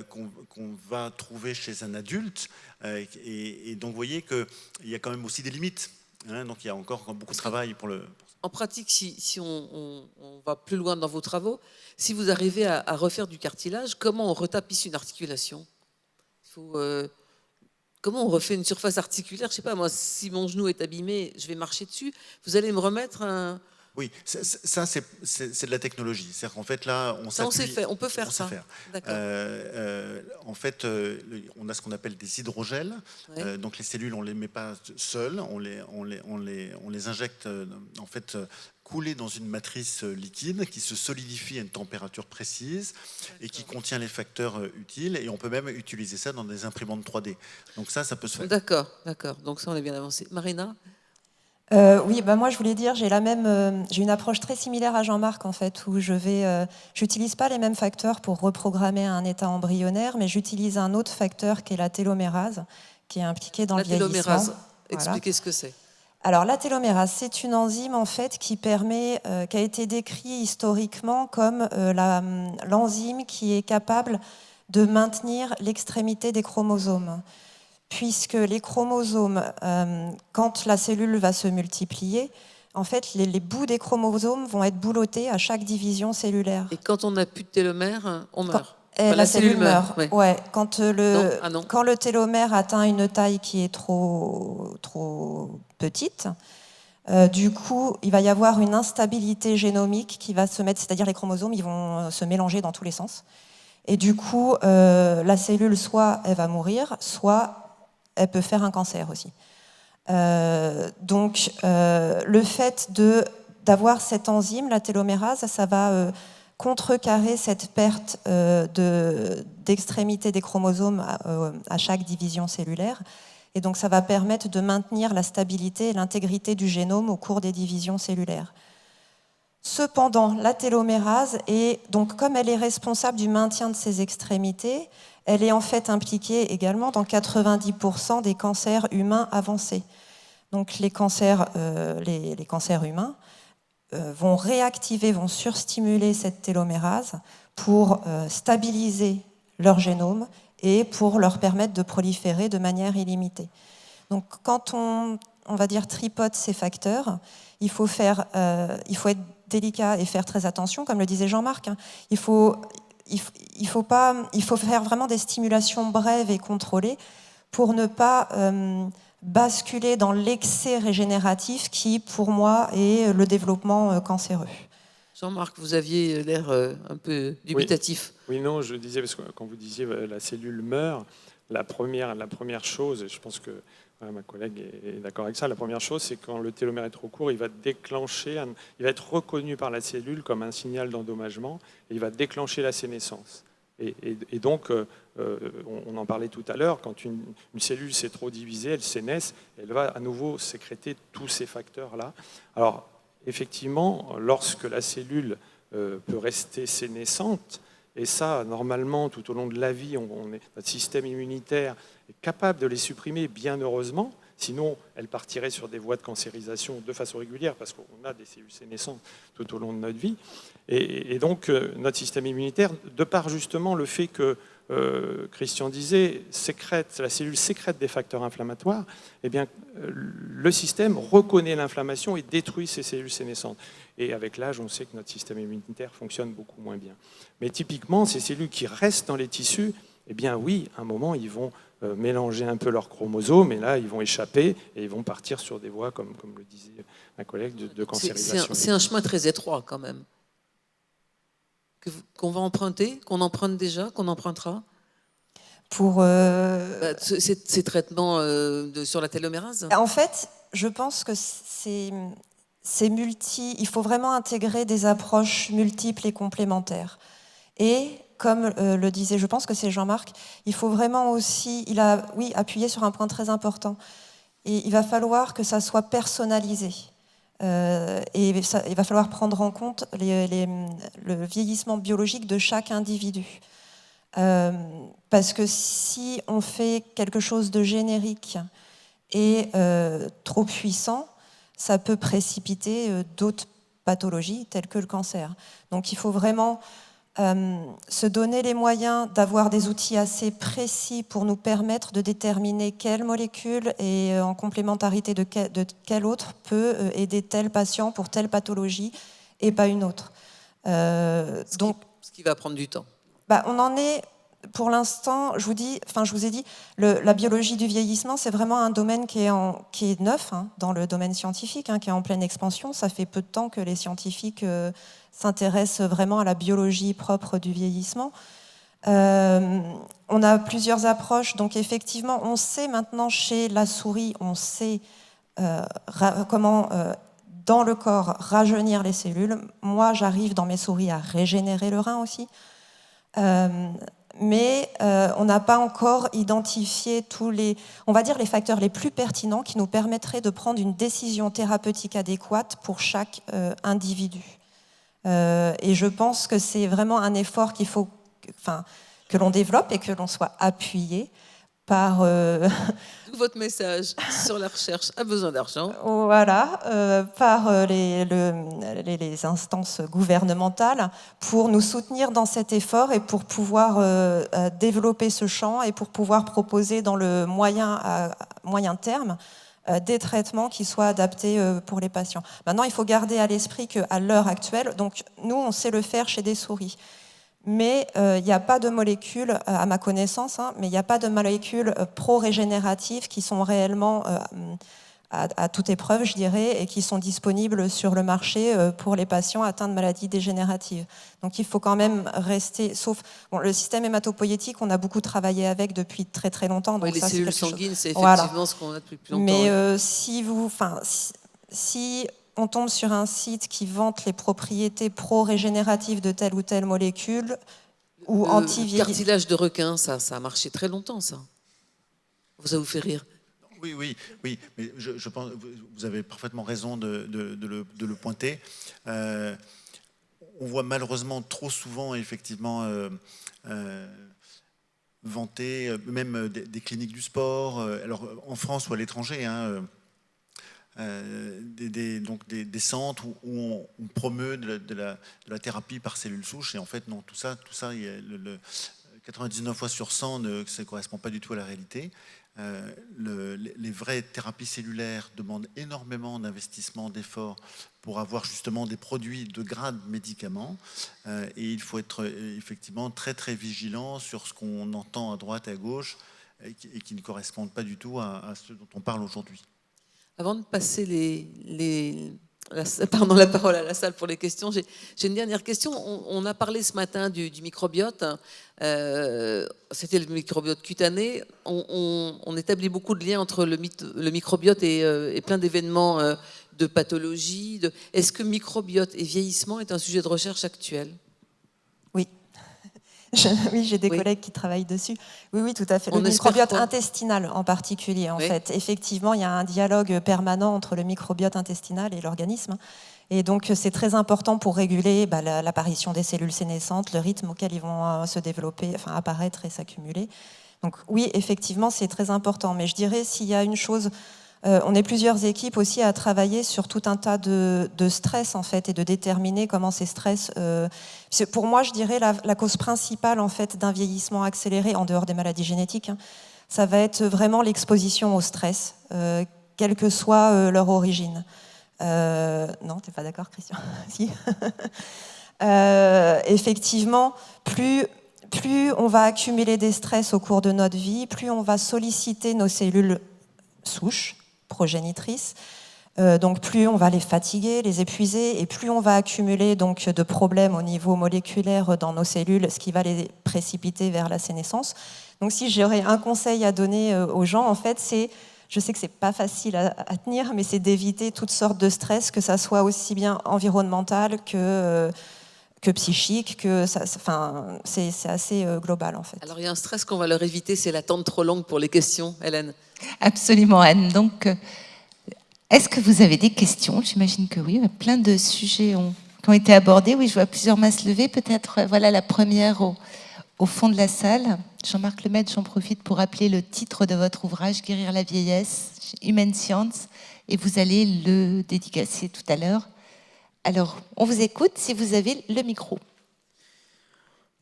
S3: qu'on va trouver chez un adulte. Et donc vous voyez qu'il y a quand même aussi des limites. Donc il y a encore beaucoup de travail pour le...
S2: En pratique, si on va plus loin dans vos travaux, si vous arrivez à refaire du cartilage, comment on retapisse une articulation ? Comment on refait une surface articulaire ? Je ne sais pas, moi, si mon genou est abîmé, je vais marcher dessus. Vous allez me remettre un...
S3: Oui, ça c'est de la technologie. C'est-à-dire qu'en fait là,
S2: on peut faire ça.
S3: D'accord. En fait, on a ce qu'on appelle des hydrogels. Ouais. Donc les cellules, on les met pas seules, on les injecte en fait coulées dans une matrice liquide qui se solidifie à une température précise et qui contient les facteurs utiles. Et on peut même utiliser ça dans des imprimantes 3D. Donc ça peut se faire.
S2: D'accord. Donc ça, on est bien avancé. Marina ?
S4: Oui, bah moi je voulais dire, j'ai une approche très similaire à Jean-Marc en fait, où j'utilise pas les mêmes facteurs pour reprogrammer un état embryonnaire, mais j'utilise un autre facteur qui est la télomérase, qui est impliquée dans
S2: La
S4: le vieillissement.
S2: télomérase,
S4: Voilà.
S2: expliquez ce que c'est.
S4: Alors la télomérase, c'est une enzyme en fait qui a été décrit historiquement comme l'enzyme qui est capable de maintenir l'extrémité des chromosomes. Puisque les chromosomes, quand la cellule va se multiplier, en fait, les bouts des chromosomes vont être boulottés à chaque division cellulaire.
S2: Et quand on n'a plus de télomère, on meurt.
S4: La cellule meurt.
S2: Ouais.
S4: Ouais. Quand le télomère atteint une taille qui est trop petite, du coup, il va y avoir une instabilité génomique qui va se mettre, c'est-à-dire les chromosomes, ils vont se mélanger dans tous les sens. Et du coup, la cellule, soit elle va mourir, soit elle peut faire un cancer aussi. Donc, le fait d'avoir cette enzyme, la télomérase, ça va contrecarrer cette perte d'extrémité des chromosomes à chaque division cellulaire. Et donc, ça va permettre de maintenir la stabilité et l'intégrité du génome au cours des divisions cellulaires. Cependant, la télomérase, donc, comme elle est responsable du maintien de ces extrémités, elle est en fait impliquée également dans 90% des cancers humains avancés. Donc les cancers humains vont réactiver, vont surstimuler cette télomérase pour stabiliser leur génome et pour leur permettre de proliférer de manière illimitée. Donc quand on va dire tripote ces facteurs, il faut être délicat et faire très attention, comme le disait Jean-Marc. Il faut faire vraiment des stimulations brèves et contrôlées pour ne pas basculer dans l'excès régénératif qui, pour moi, est le développement cancéreux.
S2: Jean-Marc, vous aviez l'air un peu dubitatif.
S5: Oui, non, je disais, parce que quand vous disiez la cellule meurt, la première chose, et je pense que ma collègue est d'accord avec ça, la première chose, c'est quand le télomère est trop court, il va être reconnu par la cellule comme un signal d'endommagement, et il va déclencher la sénescence. Et donc, on en parlait tout à l'heure, quand une cellule s'est trop divisée, elle sénesse, elle va à nouveau sécréter tous ces facteurs-là. Alors, effectivement, lorsque la cellule peut rester sénescente, et ça, normalement, tout au long de la vie, notre système immunitaire est capable de les supprimer, bien heureusement. Sinon, elle partirait sur des voies de cancérisation de façon régulière, parce qu'on a des cellules sénescentes tout au long de notre vie. Et donc, notre système immunitaire, de par justement le fait que, Christian disait, la cellule sécrète des facteurs inflammatoires, eh bien, le système reconnaît l'inflammation et détruit ces cellules sénescentes. Et avec l'âge, on sait que notre système immunitaire fonctionne beaucoup moins bien. Mais typiquement, ces cellules qui restent dans les tissus, eh bien oui, à un moment, ils vont mélanger un peu leurs chromosomes, et là, ils vont échapper, et ils vont partir sur des voies, comme le disait ma collègue, de cancérisation.
S2: C'est un chemin très étroit, quand même. Qu'on va emprunter, qu'on emprunte déjà, qu'on empruntera
S4: pour
S2: ces traitements sur la télomérase.
S4: En fait, je pense que c'est il faut vraiment intégrer des approches multiples et complémentaires. Et comme le disait, je pense que c'est Jean-Marc, il faut vraiment aussi, appuyer sur un point très important. Et il va falloir que ça soit personnalisé. Et il va falloir prendre en compte le vieillissement biologique de chaque individu. Parce que si on fait quelque chose de générique et trop puissant, ça peut précipiter d'autres pathologies telles que le cancer. Donc il faut vraiment se donner les moyens d'avoir des outils assez précis pour nous permettre de déterminer quelle molécule et en complémentarité de quelle autre peut aider tel patient pour telle pathologie et pas une autre.
S2: Ce qui va prendre du temps.
S4: On en est, pour l'instant, je vous ai dit, la biologie du vieillissement, c'est vraiment un domaine qui est neuf dans le domaine scientifique, qui est en pleine expansion. Ça fait peu de temps que les scientifiques s'intéressent vraiment à la biologie propre du vieillissement. On a plusieurs approches. Donc effectivement, on sait maintenant chez la souris, on sait comment, dans le corps, rajeunir les cellules. Moi, j'arrive dans mes souris à régénérer le rein aussi. mais on n'a pas encore identifié tous les, on va dire, les facteurs les plus pertinents qui nous permettraient de prendre une décision thérapeutique adéquate pour chaque individu. Et je pense que c'est vraiment un effort qu'il faut, que l'on développe et que l'on soit appuyé par...
S2: Tout votre message sur la recherche a besoin d'argent.
S4: Voilà, par les instances gouvernementales pour nous soutenir dans cet effort et pour pouvoir développer ce champ et pour pouvoir proposer dans le moyen terme des traitements qui soient adaptés pour les patients. Maintenant, il faut garder à l'esprit qu'à l'heure actuelle, donc nous, on sait le faire chez des souris. Mais il n'y a pas de molécules, à ma connaissance, mais il n'y a pas de molécules pro-régénératives qui sont réellement à toute épreuve, je dirais, et qui sont disponibles sur le marché pour les patients atteints de maladies dégénératives. Donc il faut quand même rester, sauf le système hématopoïétique, on a beaucoup travaillé avec depuis très très longtemps. Donc
S2: les
S4: ça,
S2: cellules sanguines, c'est effectivement ce qu'on a depuis plus longtemps.
S4: Mais si on tombe sur un site qui vante les propriétés pro-régénératives de telle ou telle molécule ou
S2: anti-vieillissement. Le cartilage de requin, ça a marché très longtemps, ça. Ça vous fait rire?
S3: Oui, mais je pense vous avez parfaitement raison de le pointer. On voit malheureusement trop souvent, effectivement, vanter, même des cliniques du sport, alors en France ou à l'étranger, des centres où on promeut de la thérapie par cellules souches, et en fait non, tout ça 99 fois sur 100 ça ne correspond pas du tout à la réalité. Les vraies thérapies cellulaires demandent énormément d'investissement, d'efforts pour avoir justement des produits de grade médicaments, et il faut être effectivement très très vigilant sur ce qu'on entend à droite et à gauche et qui ne correspondent pas du tout à ce dont on parle aujourd'hui.
S2: Avant de passer la parole à la salle pour les questions, j'ai une dernière question. On a parlé ce matin du microbiote. C'était le microbiote cutané. On établit beaucoup de liens entre le microbiote et plein d'événements de pathologie. Est-ce que microbiote et vieillissement est un sujet de recherche actuel?
S4: Oui. Oui, j'ai des collègues qui travaillent dessus. Oui, tout à fait. Le microbiote intestinal en particulier, en fait. Effectivement, il y a un dialogue permanent entre le microbiote intestinal et l'organisme. Et donc, c'est très important pour réguler l'apparition des cellules sénescentes, le rythme auquel ils vont se développer, apparaître et s'accumuler. Donc oui, effectivement, c'est très important. Mais je dirais, s'il y a une chose... on est plusieurs équipes aussi à travailler sur tout un tas de stress, en fait, et de déterminer comment ces stress... pour moi, je dirais, la cause principale, en fait, d'un vieillissement accéléré, en dehors des maladies génétiques, ça va être vraiment l'exposition au stress, quelle que soit leur origine. Non, t'es pas d'accord, Christian? Si. Effectivement, plus on va accumuler des stress au cours de notre vie, plus on va solliciter nos cellules souches, progénitrices, donc plus on va les fatiguer, les épuiser, et plus on va accumuler donc de problèmes au niveau moléculaire dans nos cellules, ce qui va les précipiter vers la sénescence. Donc si j'aurais un conseil à donner aux gens, en fait, c'est, je sais que c'est pas facile à tenir, mais c'est d'éviter toutes sortes de stress, que ça soit aussi bien environnemental que psychique, c'est assez global en fait.
S2: Alors il y a un stress qu'on va leur éviter, c'est l'attente trop longue pour les questions, Hélène.
S1: Absolument, Anne. Donc, est-ce que vous avez des questions? J'imagine que oui, plein de sujets qui ont été abordés. Oui, je vois plusieurs mains se lever. Peut-être, voilà la première au fond de la salle. Jean-Marc Lemaitre, j'en profite pour rappeler le titre de votre ouvrage, Guérir la vieillesse, Human Science, et vous allez le dédicacer tout à l'heure. Alors, on vous écoute si vous avez le micro.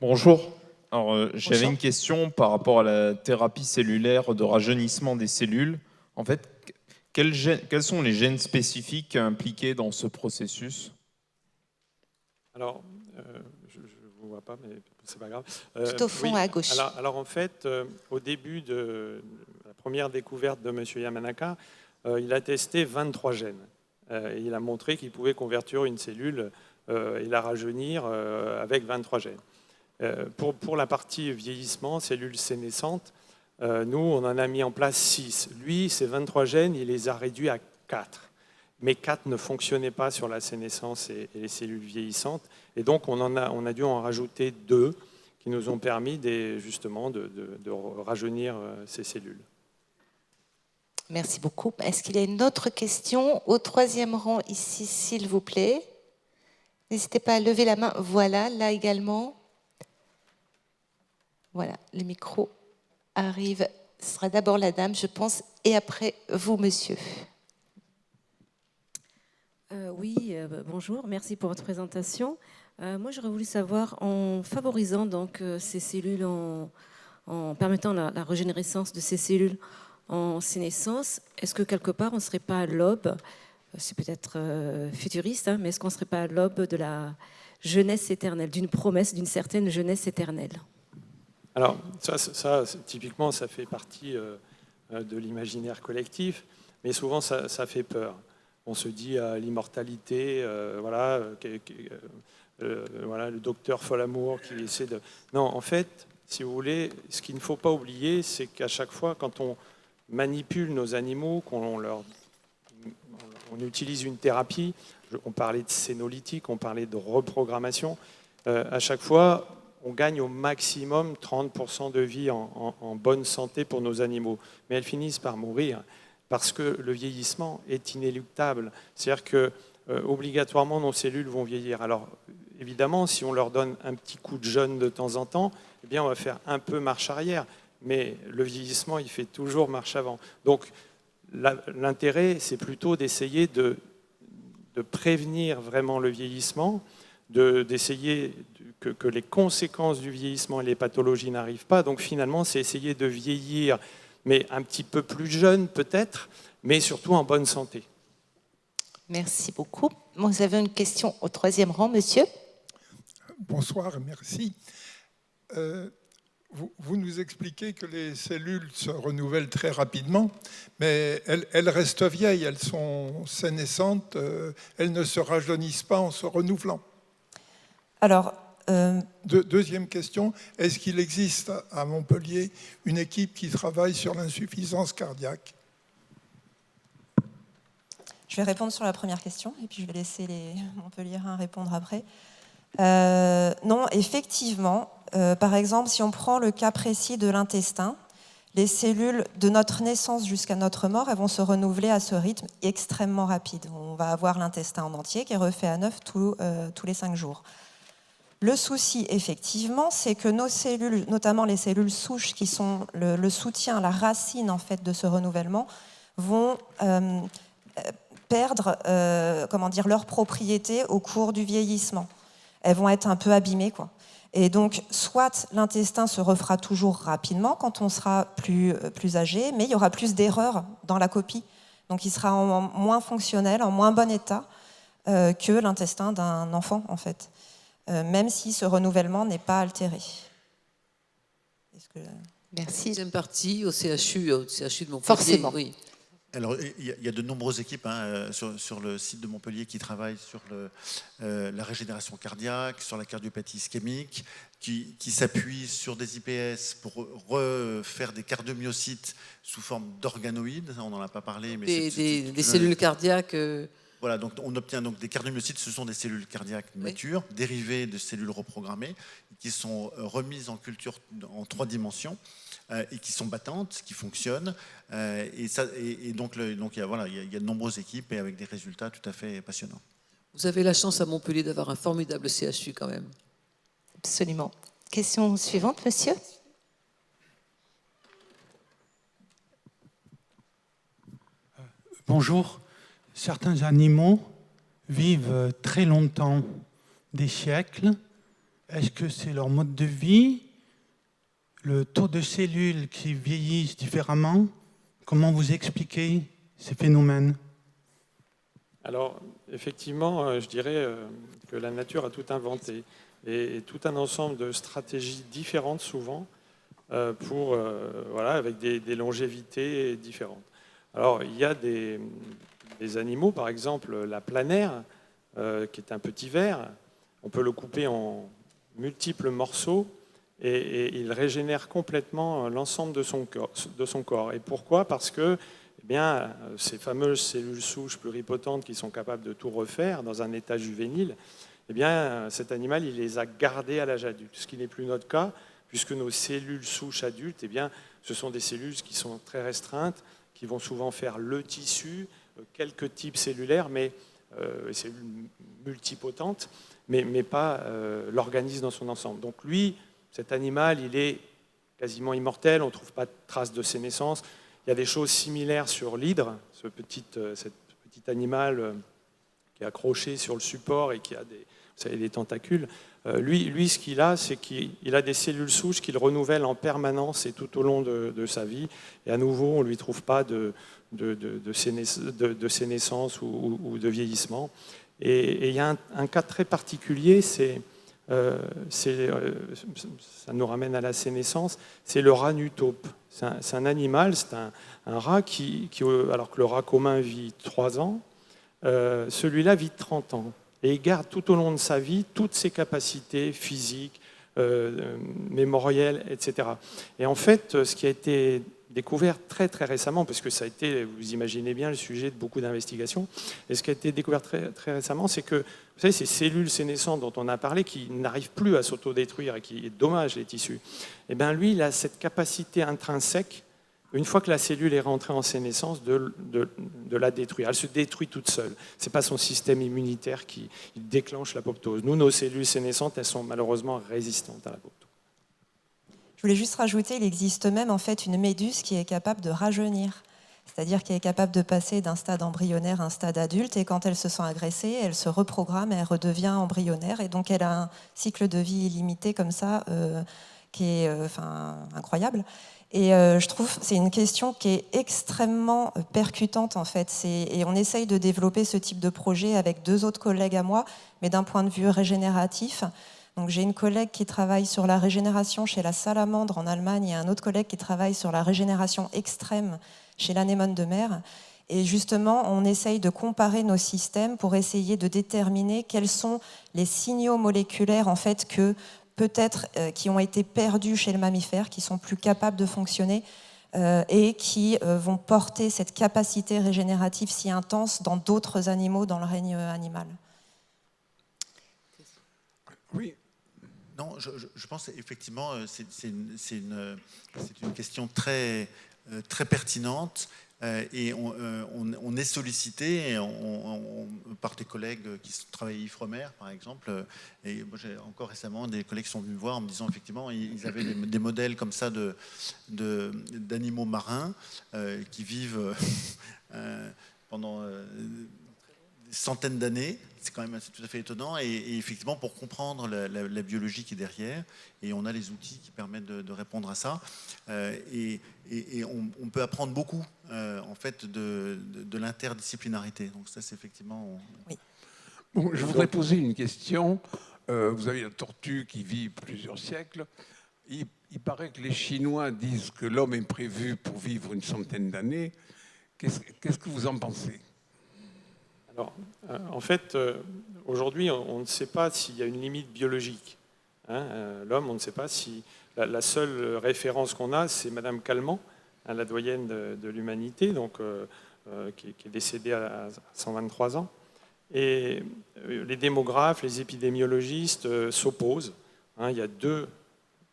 S6: Bonjour. Alors, j'avais une question par rapport à la thérapie cellulaire de rajeunissement des cellules. En fait, quels sont les gènes spécifiques impliqués dans ce processus?
S5: Alors, je ne vous vois pas, mais c'est pas grave.
S1: Tout au fond, à gauche.
S5: Alors en fait, au début de la première découverte de M. Yamanaka, il a testé 23 gènes. Et il a montré qu'il pouvait convertir une cellule et la rajeunir avec 23 gènes. Pour la partie vieillissement, cellules sénescentes, nous, on en a mis en place 6. Lui, ces 23 gènes, il les a réduits à 4. Mais 4 ne fonctionnaient pas sur la sénescence et les cellules vieillissantes. Et donc, on a dû en rajouter 2 qui nous ont permis justement de rajeunir ces cellules.
S1: Merci beaucoup. Est-ce qu'il y a une autre question au 3e rang ici, s'il vous plaît? N'hésitez pas à lever la main. Voilà, là également. Voilà, le micro arrive. Ce sera d'abord la dame, je pense, et après vous, monsieur.
S7: Bonjour, merci pour votre présentation. Moi, j'aurais voulu savoir, en favorisant donc ces cellules, en permettant la régénérescence de ces cellules en sénescence, est-ce que quelque part on ne serait pas à l'aube, c'est peut-être futuriste, hein, mais est-ce qu'on ne serait pas à l'aube de la jeunesse éternelle, d'une promesse d'une certaine jeunesse éternelle?
S5: Alors, ça, typiquement, ça fait partie de l'imaginaire collectif, mais souvent, ça fait peur. On se dit à l'immortalité, voilà, le docteur Folamour qui essaie de... Non, en fait, si vous voulez, ce qu'il ne faut pas oublier, c'est qu'à chaque fois, quand on manipule nos animaux, on utilise une thérapie, on parlait de sénolytique, on parlait de reprogrammation, à chaque fois, on gagne au maximum 30% de vie en bonne santé pour nos animaux. Mais elles finissent par mourir parce que le vieillissement est inéluctable. C'est-à-dire que obligatoirement, nos cellules vont vieillir. Alors, évidemment, si on leur donne un petit coup de jeûne de temps en temps, eh bien, on va faire un peu marche arrière. Mais le vieillissement, il fait toujours marche avant. Donc, l'intérêt, c'est plutôt d'essayer de prévenir vraiment le vieillissement, d'essayer que les conséquences du vieillissement et les pathologies n'arrivent pas. Donc, finalement, c'est essayer de vieillir, mais un petit peu plus jeune peut-être, mais surtout en bonne santé.
S1: Merci beaucoup. Vous avez une question au 3e rang, monsieur.
S8: Bonsoir, merci. Vous nous expliquez que les cellules se renouvellent très rapidement, mais elles restent vieilles, elles sont sénescentes, elles ne se rajeunissent pas en se renouvelant.
S4: Alors,
S8: Deuxième question, est-ce qu'il existe à Montpellier une équipe qui travaille sur l'insuffisance cardiaque?
S4: je vais répondre sur la première question et puis je vais laisser les Montpelliérains répondre après. Non, effectivement, par exemple, si on prend le cas précis de l'intestin, les cellules de notre naissance jusqu'à notre mort, elles vont se renouveler à ce rythme extrêmement rapide. On va avoir l'intestin en entier qui est refait à neuf tous les 5 jours. Le souci, effectivement, c'est que nos cellules, notamment les cellules souches qui sont le soutien, la racine en fait de ce renouvellement, vont perdre leurs propriétés au cours du vieillissement. Elles vont être un peu abîmées, quoi. Et donc, soit l'intestin se refera toujours rapidement quand on sera plus âgé, mais il y aura plus d'erreurs dans la copie. Donc, il sera moins fonctionnel, en moins bon état que l'intestin d'un enfant, en fait. Même si ce renouvellement n'est pas altéré.
S1: Merci.
S2: Deuxième partie au CHU de Montpellier.
S1: Forcément.
S2: Oui.
S3: Alors, il y a de nombreuses équipes sur le site de Montpellier qui travaillent sur la régénération cardiaque, sur la cardiopathie ischémique, qui s'appuient sur des IPS pour refaire des cardiomyocytes sous forme d'organoïdes. On n'en a pas parlé. Mais
S2: des cellules cardiaques.
S3: Voilà, donc on obtient donc des cardiomyocytes, ce sont des cellules cardiaques matures, dérivées de cellules reprogrammées, qui sont remises en culture en 3 dimensions. Et qui sont battantes, qui fonctionnent. Donc il y a de nombreuses équipes et avec des résultats tout à fait passionnants.
S2: Vous avez la chance à Montpellier d'avoir un formidable CHU quand même.
S1: Absolument. Question suivante, monsieur.
S9: Bonjour. Certains animaux vivent très longtemps, des siècles. Est-ce que c'est leur mode de vie? Le taux de cellules qui vieillissent différemment, comment vous expliquez ces phénomènes?
S5: Alors, effectivement, je dirais que la nature a tout inventé et tout un ensemble de stratégies différentes souvent avec des longévités différentes. Alors, il y a des animaux, par exemple la planaire, qui est un petit ver, on peut le couper en multiples morceaux et il régénère complètement l'ensemble de son corps. Et pourquoi? Parce que ces fameuses cellules souches pluripotentes qui sont capables de tout refaire dans un état juvénile, eh bien, cet animal, il les a gardés à l'âge adulte, ce qui n'est plus notre cas, puisque nos cellules souches adultes, eh bien, ce sont des cellules qui sont très restreintes, qui vont souvent faire le tissu, quelques types cellulaires, mais cellules multipotentes, mais pas l'organisme dans son ensemble. Donc lui, cet animal, il est quasiment immortel, on ne trouve pas de traces de ses naissances. Il y a des choses similaires sur l'hydre, cet petit animal qui est accroché sur le support et qui a des tentacules. Lui, ce qu'il a, c'est qu'il a des cellules souches qu'il renouvelle en permanence et tout au long de sa vie. Et à nouveau, on ne lui trouve pas de ses naissances ou de vieillissement. Et il y a un cas très particulier, ça nous ramène à la sénescence, c'est le rat nutope. C'est un animal, c'est un rat qui, alors que le rat commun vit 3 ans, celui-là vit 30 ans. Et il garde tout au long de sa vie toutes ses capacités physiques, mémorielles, etc. Et en fait, ce qui a été découvert très très récemment, parce que ça a été, vous imaginez bien, le sujet de beaucoup d'investigations, et ce qui a été découvert très, très récemment, c'est que, vous savez, ces cellules sénescentes dont on a parlé, qui n'arrivent plus à s'autodétruire et qui dommagent les tissus, et bien lui, il a cette capacité intrinsèque, une fois que la cellule est rentrée en sénescence, de la détruire. Elle se détruit toute seule. Ce n'est pas son système immunitaire qui déclenche l'apoptose. Nous, nos cellules sénescentes, elles sont malheureusement résistantes à l'apoptose.
S4: Je voulais juste rajouter, il existe même en fait une méduse qui est capable de rajeunir. C'est-à-dire qu'elle est capable de passer d'un stade embryonnaire à un stade adulte, et quand elle se sent agressée, elle se reprogramme et elle redevient embryonnaire, et donc elle a un cycle de vie illimité comme ça, qui est incroyable. Et je trouve que c'est une question qui est extrêmement percutante en fait. Et on essaye de développer ce type de projet avec 2 autres collègues à moi, mais d'un point de vue régénératif. Donc j'ai une collègue qui travaille sur la régénération chez la salamandre en Allemagne et un autre collègue qui travaille sur la régénération extrême chez l'anémone de mer. Et justement, on essaye de comparer nos systèmes pour essayer de déterminer quels sont les signaux moléculaires en fait que peut-être qui ont été perdus chez le mammifère, qui sont plus capables de fonctionner et qui vont porter cette capacité régénérative si intense dans d'autres animaux, dans le règne animal.
S8: Oui.
S3: Non, je pense effectivement c'est une question très, très pertinente. Et on est sollicité par des collègues qui travaillent à Ifremer, par exemple. Et moi, j'ai encore récemment des collègues qui sont venus me voir en me disant effectivement ils avaient des modèles comme ça d'animaux marins qui vivent pendant des centaines d'années. C'est quand même tout à fait étonnant. Et effectivement, pour comprendre la biologie qui est derrière, et on a les outils qui permettent de répondre à ça. Et on peut apprendre beaucoup en fait de l'interdisciplinarité. Donc ça, c'est effectivement...
S4: Oui.
S10: Bon, je voudrais poser une question. Vous avez la tortue qui vit plusieurs siècles. Il paraît que les Chinois disent que l'homme est prévu pour vivre une centaine d'années. Qu'est-ce que vous en pensez ?
S5: Alors, en fait, aujourd'hui, on ne sait pas s'il y a une limite biologique. L'homme, on ne sait pas si... La seule référence qu'on a, c'est Madame Calment, la doyenne de l'humanité, donc, qui est décédée à 123 ans. Et les démographes, les épidémiologistes s'opposent. Il y a 2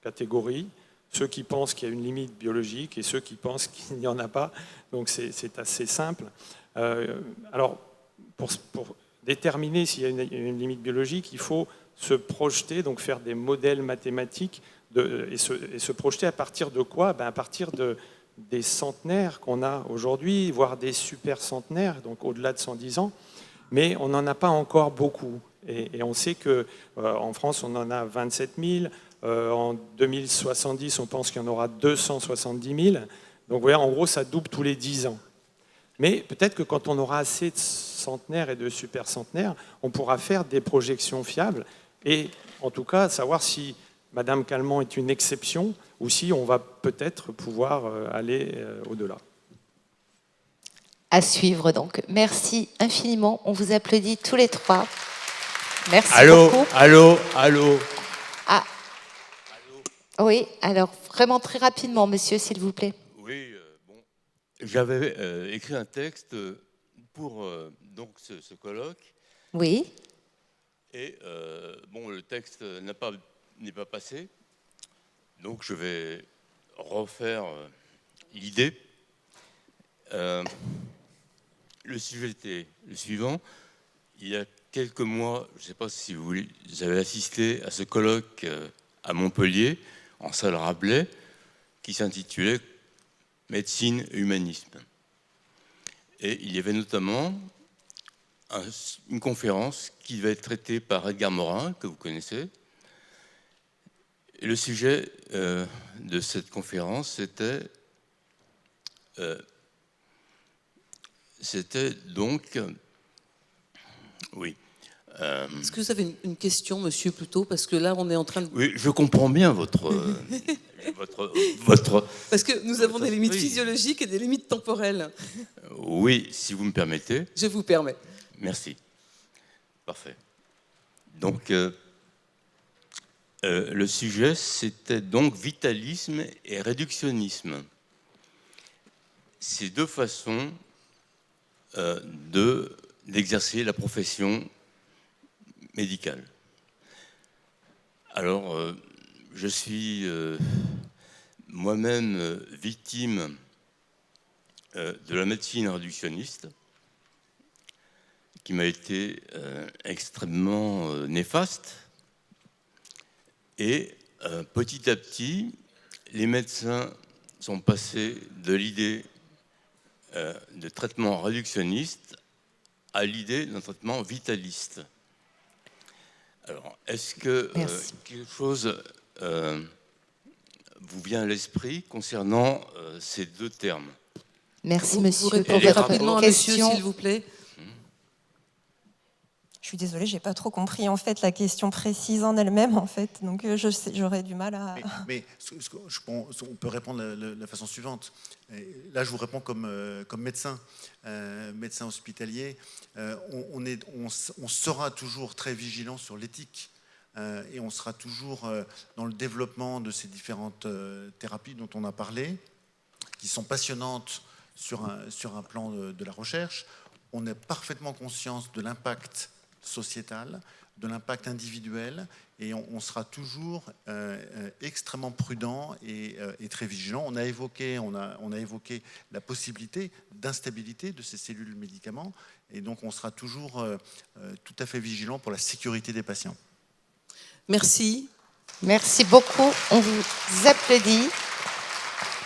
S5: catégories. Ceux qui pensent qu'il y a une limite biologique et ceux qui pensent qu'il n'y en a pas. Donc c'est assez simple. Alors, pour déterminer s'il y a une limite biologique, il faut se projeter, donc faire des modèles mathématiques et se projeter à partir de quoi ? À partir des centenaires qu'on a aujourd'hui, voire des super centenaires, donc au-delà de 110 ans, mais on n'en a pas encore beaucoup. Et on sait qu'en France, on en a 27 000. En 2070, on pense qu'il y en aura 270 000. Donc vous voyez, en gros, ça double tous les 10 ans. Mais peut-être que quand on aura assez de centenaires et de super centenaires, on pourra faire des projections fiables et en tout cas savoir si Madame Calment est une exception ou si on va peut-être pouvoir aller au-delà.
S1: À suivre donc. Merci infiniment. On vous applaudit tous les 3. Merci beaucoup.
S11: Allô.
S1: Ah. Oui, alors vraiment très rapidement, monsieur, s'il vous plaît.
S11: Oui, j'avais écrit un texte pour donc ce colloque.
S1: Oui.
S11: Et bon, le texte n'est pas passé, donc je vais refaire l'idée. Le sujet était le suivant. Il y a quelques mois, je ne sais pas si vous avez assisté à ce colloque à Montpellier, en salle Rabelais, qui s'intitulait « Médecine et humanisme ». Et il y avait notamment une conférence qui va être traitée par Edgar Morin, que vous connaissez. Et le sujet de cette conférence, c'était donc... Oui.
S2: Est-ce que vous avez une question, monsieur, plutôt? Parce que là, on est en train de...
S11: Oui, je comprends bien votre...
S2: Parce que nous avons des limites physiologiques et des limites temporelles.
S11: Oui, si vous me permettez.
S2: Je vous permets.
S11: Merci. Parfait. Donc, le sujet, c'était donc vitalisme et réductionnisme. Ces deux façons d'exercer la profession médicale. Alors, je suis moi-même victime de la médecine réductionniste, qui m'a été extrêmement néfaste. Et petit à petit, les médecins sont passés de l'idée de traitement réductionniste à l'idée d'un traitement vitaliste. Alors, est-ce que quelque chose vous vient à l'esprit concernant ces deux termes?
S1: Merci,
S2: Vous
S1: monsieur.
S2: répondez rapidement à monsieur, s'il vous plaît.
S4: Je suis désolée, j'ai pas trop compris en fait la question précise en elle-même en fait, donc j'aurais du mal à.
S3: Mais on peut répondre de la façon suivante. Et là, je vous réponds comme médecin, médecin hospitalier. On sera toujours très vigilant sur l'éthique et on sera toujours dans le développement de ces différentes thérapies dont on a parlé, qui sont passionnantes sur un plan de la recherche. On a parfaitement conscience de l'impact sociétal, de l'impact individuel, et on sera toujours extrêmement prudent et très vigilant. On a évoqué la possibilité d'instabilité de ces cellules médicaments, et donc on sera toujours tout à fait vigilant pour la sécurité des patients.
S2: Merci.
S1: Merci beaucoup. On vous applaudit.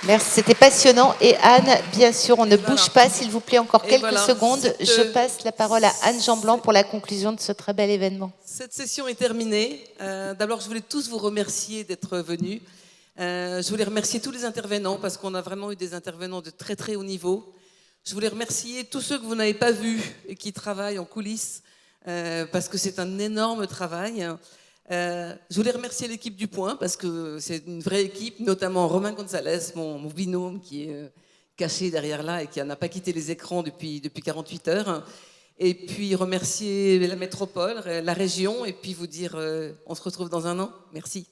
S1: Merci, c'était passionnant. Et Anne, bien sûr, on ne bouge pas, s'il vous plaît, encore quelques secondes. Je passe la parole à Anne Jean-Blanc pour la conclusion de ce très bel événement.
S2: Cette session est terminée. D'abord, je voulais tous vous remercier d'être venus. Je voulais remercier tous les intervenants parce qu'on a vraiment eu des intervenants de très très haut niveau. Je voulais remercier tous ceux que vous n'avez pas vus et qui travaillent en coulisses parce que c'est un énorme travail. Je voulais remercier l'équipe du Point parce que c'est une vraie équipe, notamment Romain Gonzalez, mon binôme qui est caché derrière là et qui n'a pas quitté les écrans depuis 48 heures. Et puis remercier la métropole, la région, et puis vous dire on se retrouve dans un an. Merci.